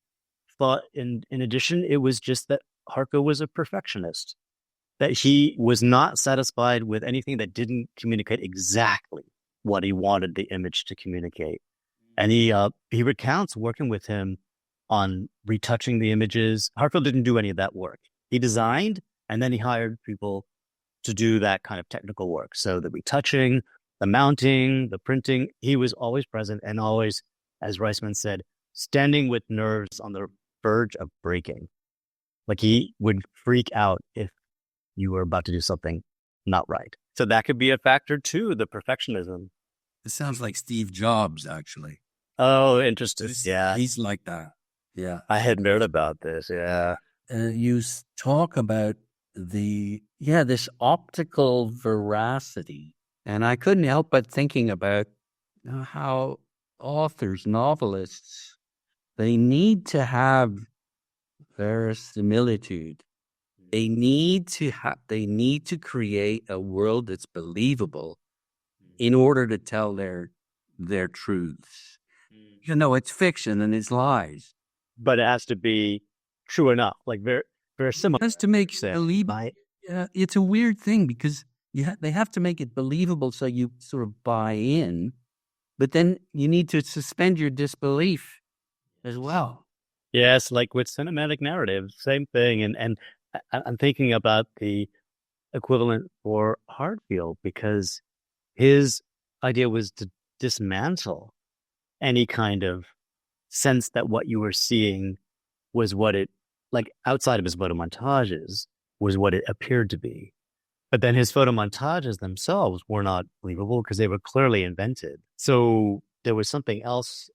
thought, in addition, it was just that Heartfield was a perfectionist, that he was not satisfied with anything that didn't communicate exactly what he wanted the image to communicate. And he recounts working with him on retouching the images. Heartfield didn't do any of that work. He designed, and then he hired people to do that kind of technical work. So the retouching, the mounting, the printing, he was always present and always, as Reisman said, standing with nerves on the verge of breaking. Like he would freak out if you were about to do something not right. So that could be a factor too, the perfectionism. It sounds like Steve Jobs, actually. Oh, interesting. Yeah. He's like that. Yeah. I hadn't heard about this. Yeah. You talk about this optical veracity. And I couldn't help but thinking about how authors, novelists, they need to have verisimilitude. They need to create a world that's believable in order to tell their truths. You know, it's fiction and it's lies. But it has to be true enough, like very, very similar. It has to make it believable. It's a weird thing because they have to make it believable so you sort of buy in, but then you need to suspend your disbelief as well. Yes, like with cinematic narrative, same thing. And I'm thinking about the equivalent for Heartfield, because his idea was to dismantle any kind of sense that what you were seeing was what it, like outside of his photomontages, was what it appeared to be. But then his photomontages themselves were not believable because they were clearly invented. So there was something else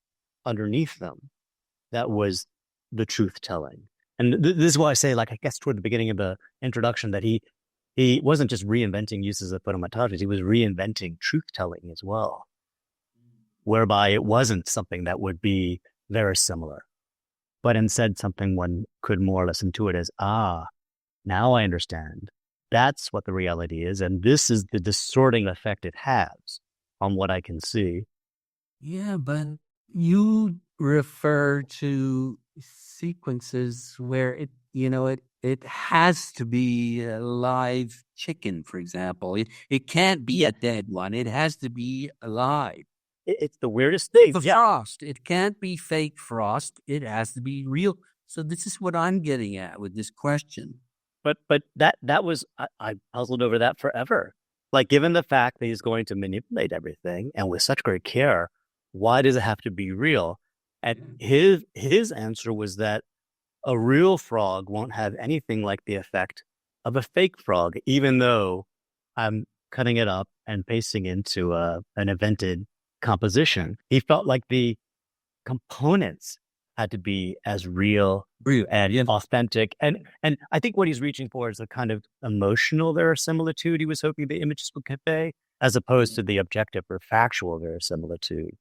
underneath them that was the truth telling. And this is why I say, like, I guess toward the beginning of the introduction, that he wasn't just reinventing uses of photomontages, he was reinventing truth telling as well, whereby it wasn't something that would be very similar, but instead something one could more or less intuit as, now I understand. That's what the reality is. And this is the distorting effect it has on what I can see. Yeah, but you refer to sequences where it has to be a live chicken, for example. It can't be a dead one. It has to be alive. It's the weirdest thing. Frost. It can't be fake frost. It has to be real. So this is what I'm getting at with this question. But that was, I puzzled over that forever. Like, given the fact that he's going to manipulate everything and with such great care, why does it have to be real? And his answer was that a real frog won't have anything like the effect of a fake frog, even though I'm cutting it up and pasting into an invented composition. He felt like the components had to be as real and authentic. And I think what he's reaching for is a kind of emotional verisimilitude he was hoping the images would convey, as opposed to the objective or factual verisimilitude.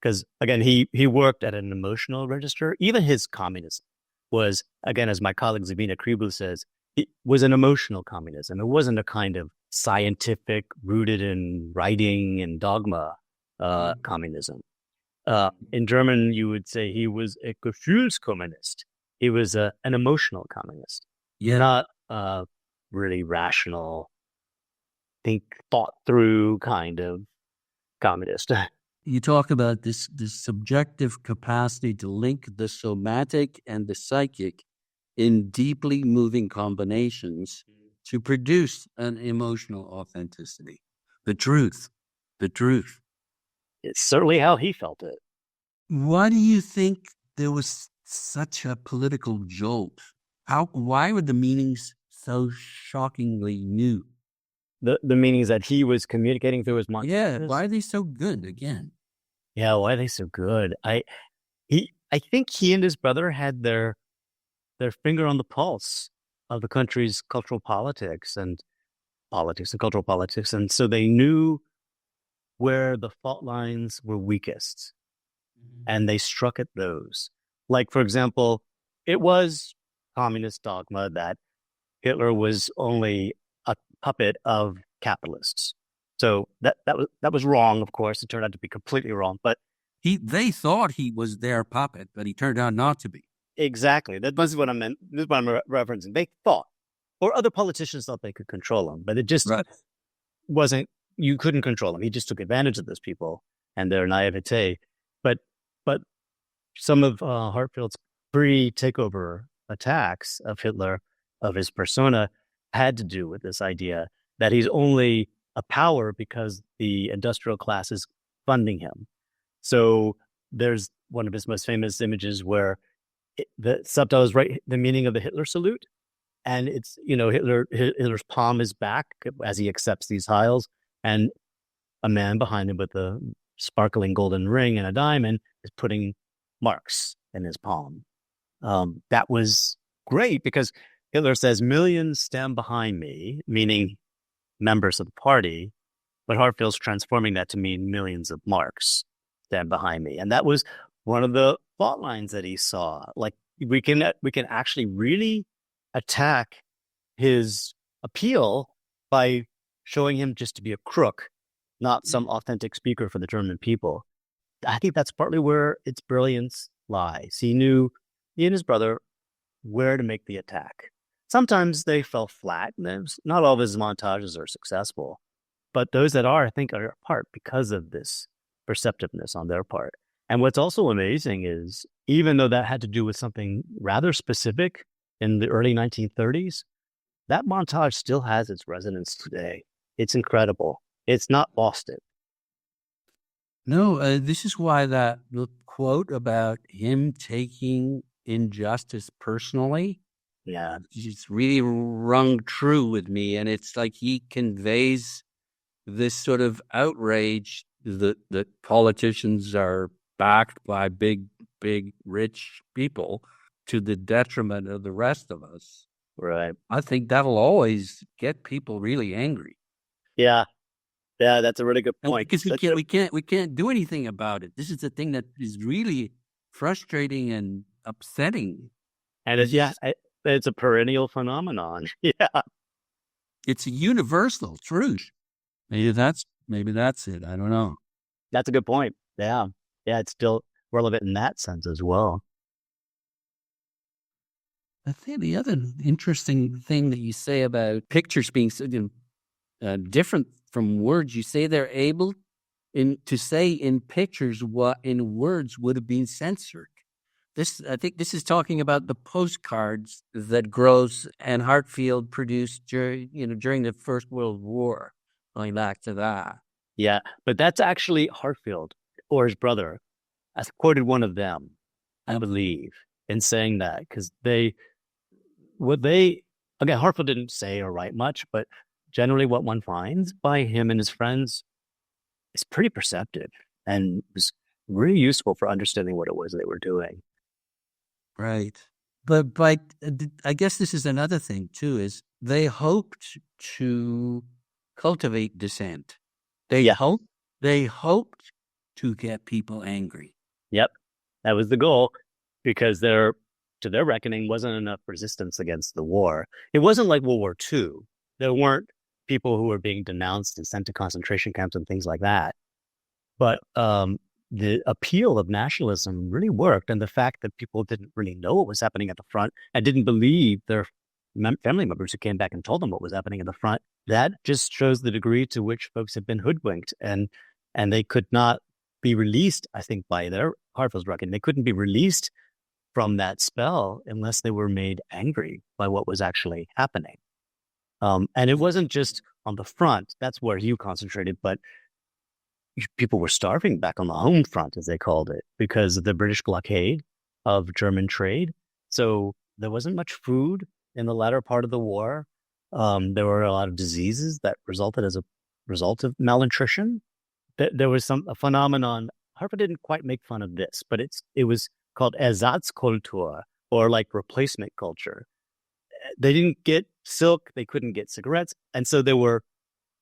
Because, again, he worked at an emotional register. Even his communism was, again, as my colleague Zabina Kribu says, it was an emotional communism. It wasn't a kind of scientific, rooted in writing and dogma communism. In German, you would say he was a Gefühlskommunist. He was an emotional communist, not really rational, thought through kind of communist. You talk about this subjective capacity to link the somatic and the psychic in deeply moving combinations to produce an emotional authenticity. The truth. It's certainly how he felt it. Why do you think there was such a political jolt? Why were the meanings so shockingly new? The meanings that he was communicating through his mind. Yeah, why are they so good again? Yeah, why are they so good? I think he and his brother had their finger on the pulse of the country's cultural politics and cultural politics, and so they knew where the fault lines were weakest, and they struck at those. Like, for example, it was communist dogma that Hitler was only a puppet of capitalists. So that was wrong, of course. It turned out to be completely wrong. But they thought he was their puppet, but he turned out not to be. Exactly. This is what I meant. This is what I'm referencing. They thought, or other politicians thought they could control him, but it just wasn't. You couldn't control him. He just took advantage of those people and their naivete. But some of Heartfield's pre-takeover attacks of Hitler, of his persona, had to do with this idea that he's only a power because the industrial class is funding him. So there's one of his most famous images where the subtitle is right, the meaning of the Hitler salute. And it's, Hitler's palm is back as he accepts these tiles, and a man behind him with a sparkling golden ring and a diamond is putting marks in his palm. That was great because Hitler says, millions stand behind me, meaning members of the party, but Heartfield's transforming that to mean millions of marks stand behind me. And that was one of the fault lines that he saw. Like, we can actually really attack his appeal by showing him just to be a crook, not some authentic speaker for the German people. I think that's partly where its brilliance lies. He and his brother, where to make the attack. Sometimes they fell flat. Not all of his montages are successful, but those that are, I think, are apart because of this perceptiveness on their part. And what's also amazing is, even though that had to do with something rather specific in the early 1930s, that montage still has its resonance today. It's incredible. It's not lost it. No, this is why the quote about him taking injustice personally, it's really rung true with me. And it's like he conveys this sort of outrage that politicians are backed by big, rich people to the detriment of the rest of us. Right. I think that'll always get people really angry. Yeah, that's a really good point. Because we can't do anything about it. This is the thing that is really frustrating and upsetting. And it's a perennial phenomenon. Yeah, it's a universal truth. Maybe that's it. I don't know. That's a good point. Yeah, it's still relevant in that sense as well. I think the other interesting thing that you say about pictures being so different from words, you say they're able to say in pictures what in words would have been censored. I think this is talking about the postcards that Gross and Heartfield produced during the First World War. Going back to that. Yeah, but that's actually Heartfield or his brother. I quoted one of them, I believe, in saying that, because Heartfield didn't say or write much, but generally what one finds by him and his friends is pretty perceptive and was really useful for understanding what it was they were doing. Right. But I guess this is another thing too, is they hoped to cultivate dissent. They hoped to get people angry. Yep. That was the goal, because to their reckoning, wasn't enough resistance against the war. It wasn't like World War II. There weren't people who were being denounced and sent to concentration camps and things like that. But the appeal of nationalism really worked. And the fact that people didn't really know what was happening at the front and didn't believe their family members who came back and told them what was happening in the front. That just shows the degree to which folks had been hoodwinked, and they could not be released, I think, by their Heartfield's reckoning. They couldn't be released from that spell unless they were made angry by what was actually happening. And it wasn't just on the front. That's where Hugh concentrated, but people were starving back on the home front, as they called it, because of the British blockade of German trade. So there wasn't much food in the latter part of the war. There were a lot of diseases that resulted as a result of malnutrition. There was a phenomenon. Harper didn't quite make fun of this, but it was called Ersatzkultur, or like replacement culture. They didn't get silk, they couldn't get cigarettes, and so there were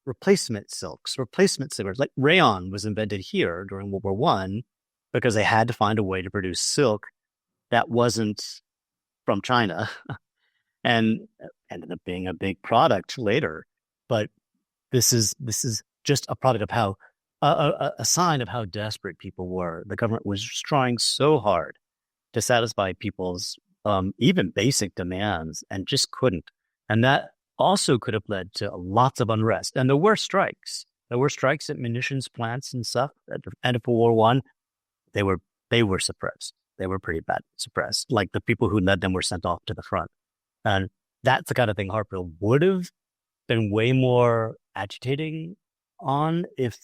replacement silks, replacement cigarettes. Like rayon was invented here during World War One because they had to find a way to produce silk that wasn't from China, and ended up being a big product later. But this is just a product of how a sign of how desperate people were. The government was trying so hard to satisfy people's even basic demands and just couldn't. And that also could have led to lots of unrest. And there were strikes. There were strikes at munitions plants and stuff at the end of World War One. They were suppressed. They were pretty bad suppressed. Like the people who led them were sent off to the front. And that's the kind of thing Heartfield would have been way more agitating on if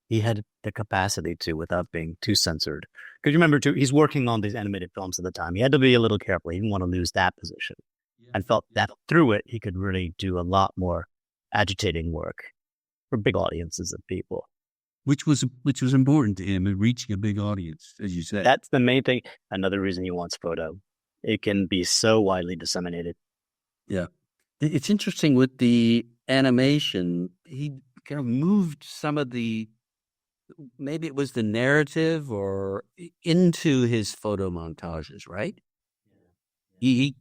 he had the capacity to, without being too censored. Because you remember, too, he's working on these animated films at the time. He had to be a little careful. He didn't want to lose that position. And felt that through it, he could really do a lot more agitating work for big audiences of people. Which was important to him in reaching a big audience, as you said. That's the main thing. Another reason he wants photo. It can be so widely disseminated. Yeah. It's interesting with the animation, he kind of moved some of maybe it was the narrative or into his photo montages, right? He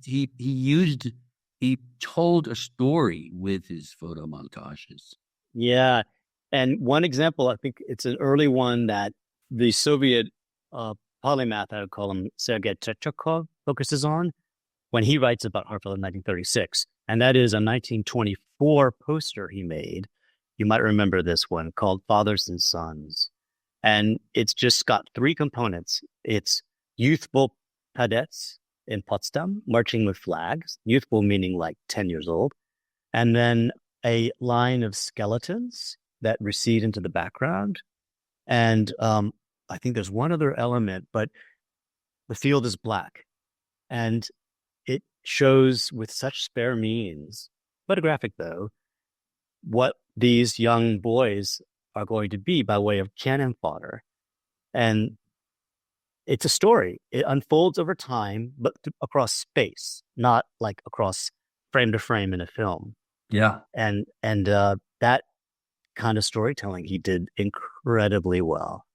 told a story with his photo montages. Yeah. And one example, I think it's an early one that the Soviet polymath, I would call him, Sergei Tretyakov, focuses on when he writes about Heartfield in 1936. And that is a 1924 poster he made. You might remember this one, called Fathers and Sons. And it's just got three components. It's youthful cadets in Potsdam marching with flags, youthful meaning like 10 years old, and then a line of skeletons that recede into the background. And I think there's one other element, but the field is black. And it shows with such spare means, photographic though, what these young boys are going to be by way of cannon fodder. And it's a story. It unfolds over time, but across space, not like across frame to frame in a film. Yeah. And that kind of storytelling he did incredibly well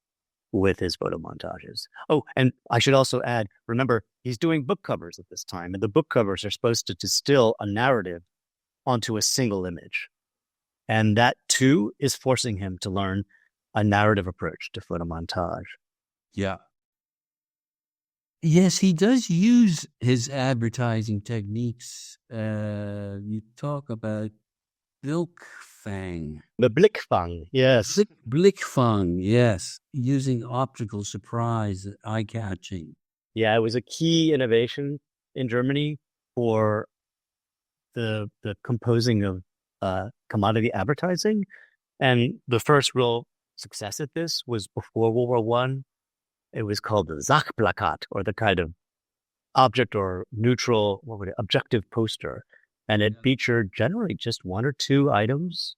with his photo montages. Oh, and I should also add, remember, he's doing book covers at this time, and the book covers are supposed to distill a narrative onto a single image. And that, too, is forcing him to learn a narrative approach to photo montage. Yeah. Yes, he does use his advertising techniques. You talk about Blickfang. The Blickfang, yes. Blickfang, yes. Using optical surprise, eye-catching. Yeah, it was a key innovation in Germany for the composing of commodity advertising. And the first real success at this was before World War One. It was called the Sachplakat, or the kind of object or neutral, objective poster. And it featured generally just one or two items.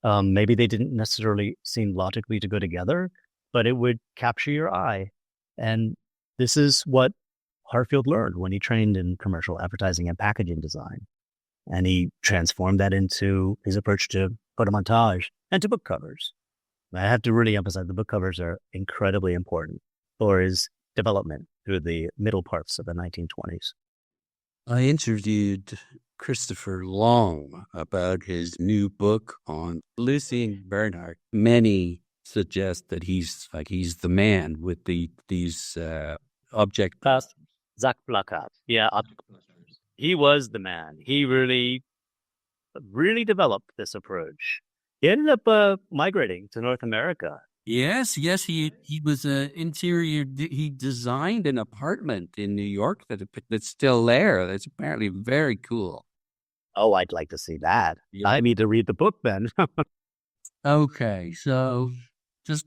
Maybe they didn't necessarily seem logically to go together, but it would capture your eye. And this is what Heartfield learned when he trained in commercial advertising and packaging design. And he transformed that into his approach to photomontage and to book covers. I have to really emphasize the book covers are incredibly important for his development through the middle parts of the 1920s. I interviewed Christopher Long about his new book on Lucy and Bernhardt. Many suggest that he's the man with these object Sachplakat. Yeah. he was the man. He really, really developed this approach. He ended up migrating to North America. Yes, he was an interior. He designed an apartment in New York that's still there. That's apparently very cool. Oh, I'd like to see that. Yeah. I need to read the book then. Okay, so just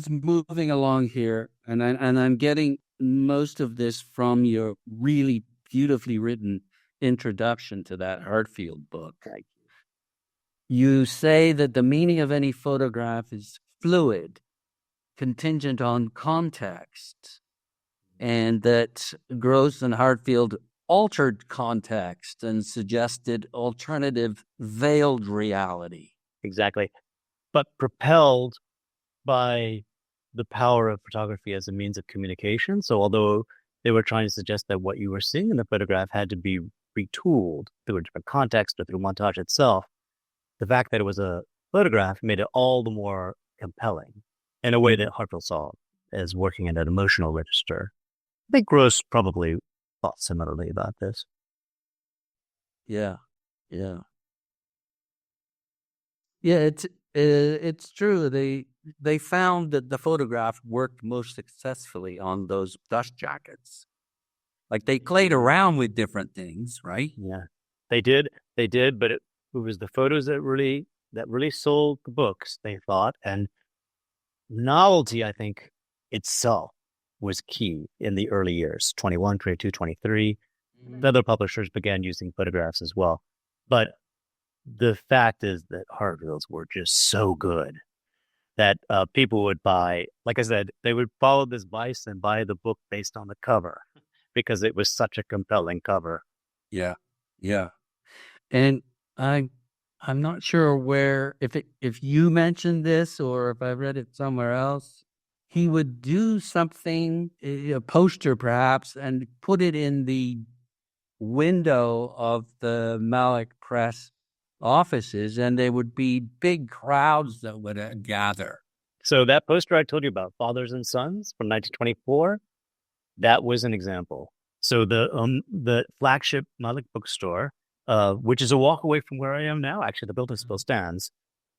moving along here, and I'm getting most of this from your really beautifully written introduction to that Heartfield book. You say that the meaning of any photograph is fluid, contingent on context, and that Gross and Heartfield altered context and suggested alternative veiled reality. Exactly. But propelled by the power of photography as a means of communication. So although they were trying to suggest that what you were seeing in the photograph had to be retooled through a different context or through montage itself, the fact that it was a photograph made it all the more compelling in a way that Heartfield saw as working at an emotional register. I think Gross probably thought similarly about this. Yeah. It's true. They found that the photograph worked most successfully on those dust jackets. Like they played around with different things, right? Yeah, they did, but it was the photos that really sold the books, they thought, and novelty, I think, itself was key in the early years, 21, 22, 23. The other publishers began using photographs as well. But the fact is that Heartfields were just so good that people would buy, like I said, they would follow this vice and buy the book based on the cover because it was such a compelling cover. Yeah. And I'm not sure where if you mentioned this or if I read it somewhere else. He would do something, a poster perhaps, and put it in the window of the Malik Press offices, and there would be big crowds that would gather. So that poster I told you about, Fathers and Sons from 1924, that was an example. So the flagship Malik bookstore, which is a walk away from where I am now, actually the building still stands,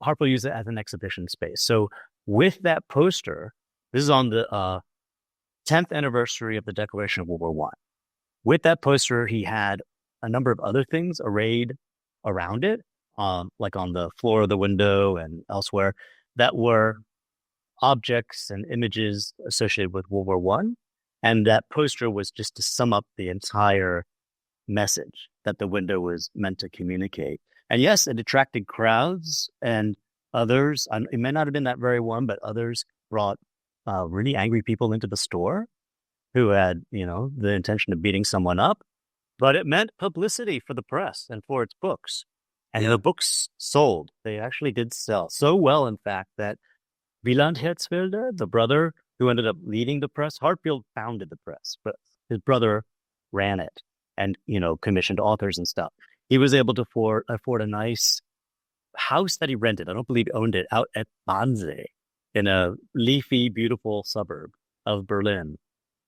Harpo used it as an exhibition space. So with that poster, this is on the 10th anniversary of the declaration of World War I. With that poster, he had a number of other things arrayed around it, like on the floor of the window and elsewhere, that were objects and images associated with World War I. And that poster was just to sum up the entire message that the window was meant to communicate. And yes, it attracted crowds, and others, it may not have been that very one, but others brought really angry people into the store who had, the intention of beating someone up. But it meant publicity for the press and for its books. And the books sold. They actually did sell so well, in fact, that Wieland Herzfelde, the brother who ended up leading the press, Heartfield founded the press, but his brother ran it and, commissioned authors and stuff. He was able to afford a nice house that he rented. I don't believe he owned it, out at Wannsee, in a leafy, beautiful suburb of Berlin.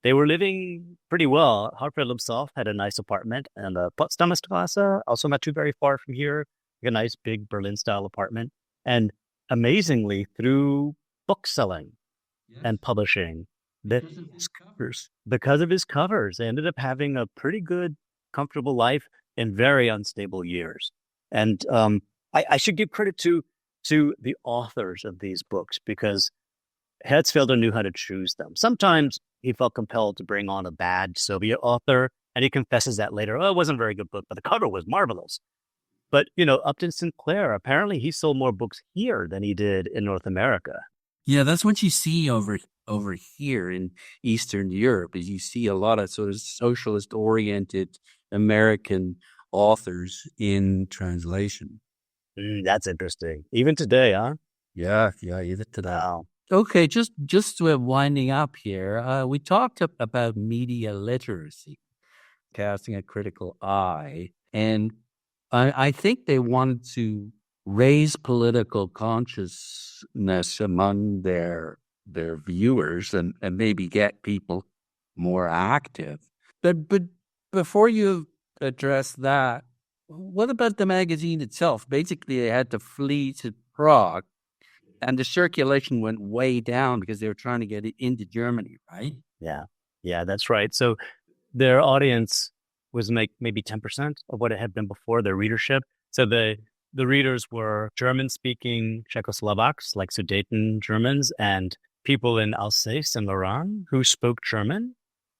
They were living pretty well. Heartfield himself had a nice apartment in the Potsdamer Straße, also not too very far from here, a nice big Berlin-style apartment. And amazingly, through book selling and publishing, because of his covers, they ended up having a pretty good, comfortable life in very unstable years. And I should give credit to the authors of these books, because Herzfelder knew how to choose them. Sometimes he felt compelled to bring on a bad Soviet author, and he confesses that later. Oh, it wasn't a very good book, but the cover was marvelous. But, Upton Sinclair, apparently he sold more books here than he did in North America. Yeah, that's what you see over here in Eastern Europe, is you see a lot of sort of socialist-oriented American authors in translation. That's interesting. Even today, huh? Yeah, even today. Wow. Okay, just winding up here. We talked about media literacy, casting a critical eye, and I think they wanted to raise political consciousness among their viewers and maybe get people more active. But before you address that. What about the magazine itself? Basically, they had to flee to Prague, and the circulation went way down because they were trying to get it into Germany, right? Yeah, that's right. So their audience was maybe 10% of what it had been before, their readership. So the readers were German-speaking Czechoslovaks, like Sudeten Germans, and people in Alsace and Lorraine who spoke German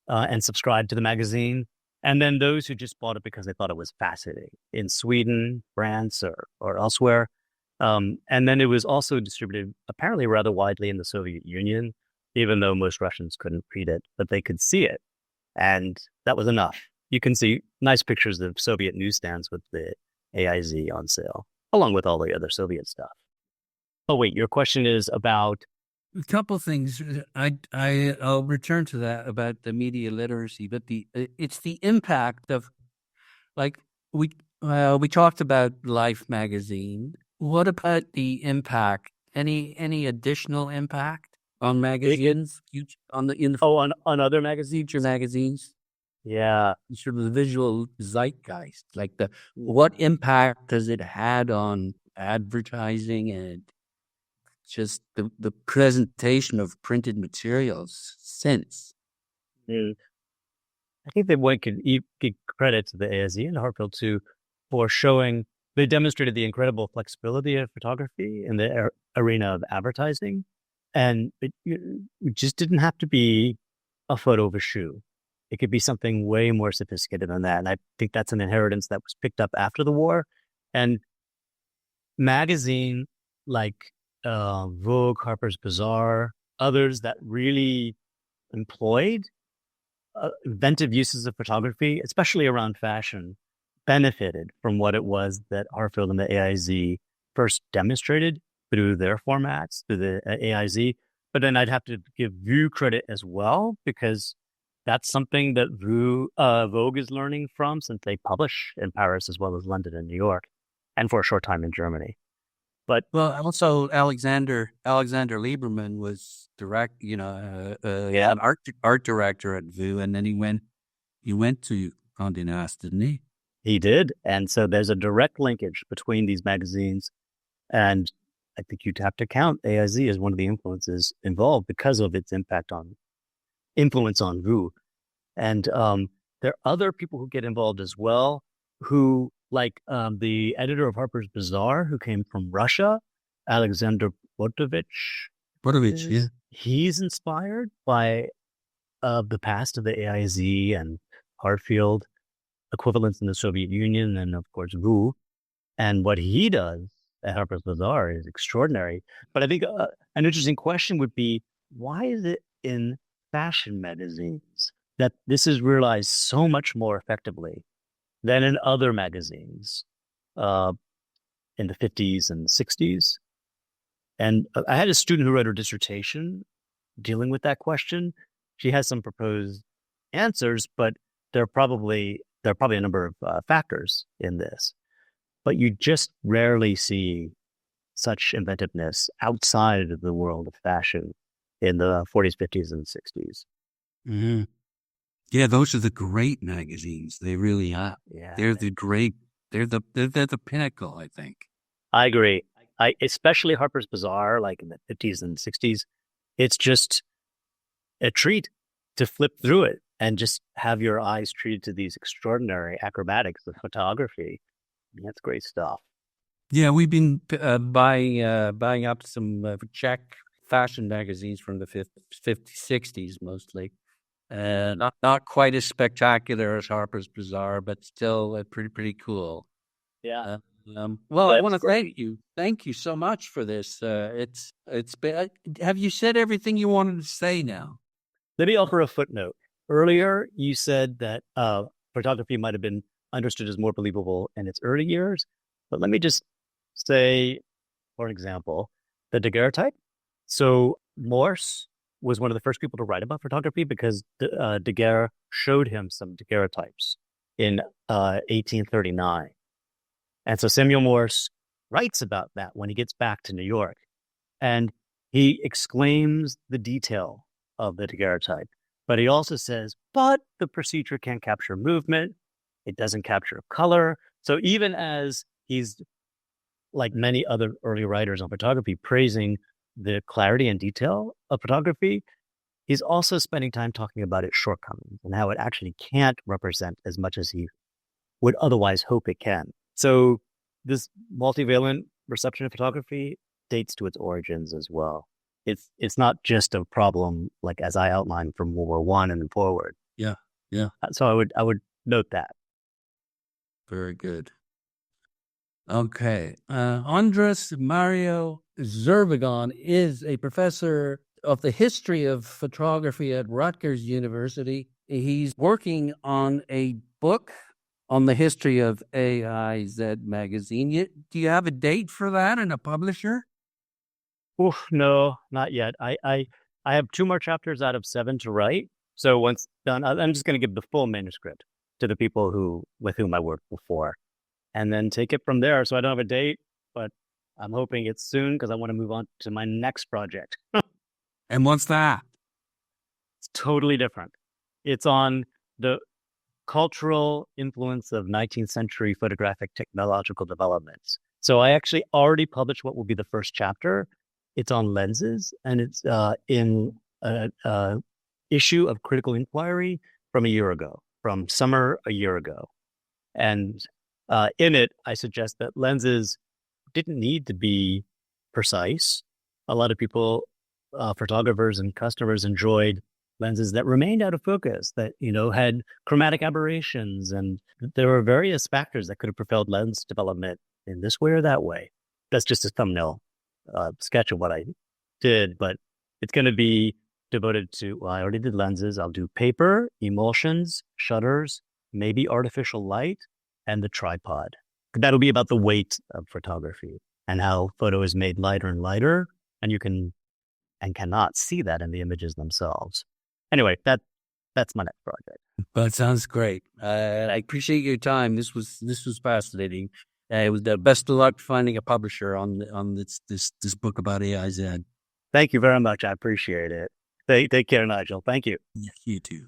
and subscribed to the magazine. And then those who just bought it because they thought it was fascinating in Sweden, France, or elsewhere. And then it was also distributed apparently rather widely in the Soviet Union, even though most Russians couldn't read it, but they could see it. And that was enough. You can see nice pictures of Soviet newsstands with the AIZ on sale, along with all the other Soviet stuff. Oh, wait, your question is about... A couple things. I'll return to that about the media literacy, but it's the impact of, like, we talked about Life magazine. What about the impact? Any additional impact on magazines? on other magazines? Future magazines? Yeah. Sort of the visual zeitgeist. Like what impact has it had on advertising and just the presentation of printed materials since? I think that one could give credit to the AIZ and Heartfield too for showing they demonstrated the incredible flexibility of photography in the arena of advertising. And it just didn't have to be a photo of a shoe. It could be something way more sophisticated than that. And I think that's an inheritance that was picked up after the war. And magazine like Vogue, Harper's Bazaar, others that really employed inventive uses of photography, especially around fashion, benefited from what it was that Heartfield and the AIZ first demonstrated through their formats, through the AIZ. But then I'd have to give Vue credit as well, because that's something that Vogue is learning from, since they publish in Paris as well as London and New York, and for a short time in Germany. But also Alexander Lieberman was an art director at Vue, and then he went to Condé Nast, didn't he? He did, and so there's a direct linkage between these magazines, and I think you'd have to count AIZ as one of the influences involved because of its influence on Vue. And there are other people who get involved as well, who, like the editor of Harper's Bazaar, who came from Russia, Alexander Botovich. Yeah. He's inspired by the past of the AIZ and Heartfield, equivalents in the Soviet Union, and of course Vue. And what he does at Harper's Bazaar is extraordinary. But I think an interesting question would be, why is it in fashion magazines that this is realized so much more effectively than in other magazines in the 50s and 60s? And I had a student who wrote her dissertation dealing with that question. She has some proposed answers, but there are probably a number of factors in this. But you just rarely see such inventiveness outside of the world of fashion in the 40s, 50s, and 60s. Mm-hmm. Yeah, those are the great magazines. They really are. Yeah, they're the pinnacle, I think. I agree. Especially Harper's Bazaar, like in the 50s and 60s, it's just a treat to flip through it and just have your eyes treated to these extraordinary acrobatics of photography. That's great stuff. Yeah, we've been buying up some Czech fashion magazines from the 50s, 60s mostly. Not quite as spectacular as Harper's Bazaar, but still pretty cool. Yeah. Well, I want to thank you. Thank you so much for this. It's been. Have you said everything you wanted to say now? Let me offer a footnote. Earlier, you said that photography might have been understood as more believable in its early years, but let me just say, for example, the daguerreotype. So Morse was one of the first people to write about photography because Daguerre showed him some daguerreotypes in 1839. And so Samuel Morse writes about that when he gets back to New York. And he exclaims the detail of the daguerreotype. But he also says, but the procedure can't capture movement. It doesn't capture color. So even as he's, like many other early writers on photography, praising the clarity and detail of photography, he's also spending time talking about its shortcomings and how it actually can't represent as much as he would otherwise hope it can. So this multivalent reception of photography dates to its origins as well. It's not just a problem, like as I outlined, from World War One and then forward. Yeah. Yeah. So I would note that. Very good. Okay. Andrés Mario Zervigón is a professor of the history of photography at Rutgers University. He's working on a book on the history of AIZ magazine. Do you have a date for that and a publisher? Oof, no, not yet. I have 2 more chapters out of 7 to write. So once done, I'm just going to give the full manuscript to the people with whom I worked before, and then take it from there. So I don't have a date, but I'm hoping it's soon because I want to move on to my next project. And what's that? It's totally different. It's on the cultural influence of 19th century photographic technological developments. So I actually already published what will be the first chapter. It's on lenses, and it's in an issue of Critical Inquiry from a year ago, from summer a year ago. And in it, I suggest that lenses didn't need to be precise. A lot of people, photographers and customers, enjoyed lenses that remained out of focus, that, had chromatic aberrations. And there were various factors that could have propelled lens development in this way or that way. That's just a thumbnail sketch of what I did, but it's going to be devoted to, I already did lenses. I'll do paper, emulsions, shutters, maybe artificial light, and the tripod. That'll be about the weight of photography and how photo is made lighter and lighter, and you can and cannot see that in the images themselves. Anyway, that's my next project. That sounds great. I appreciate your time. This was fascinating. It was the best of luck finding a publisher on this book about AIZ. Thank you very much. I appreciate it. Take care, Nigel. Thank you. Yes, you too.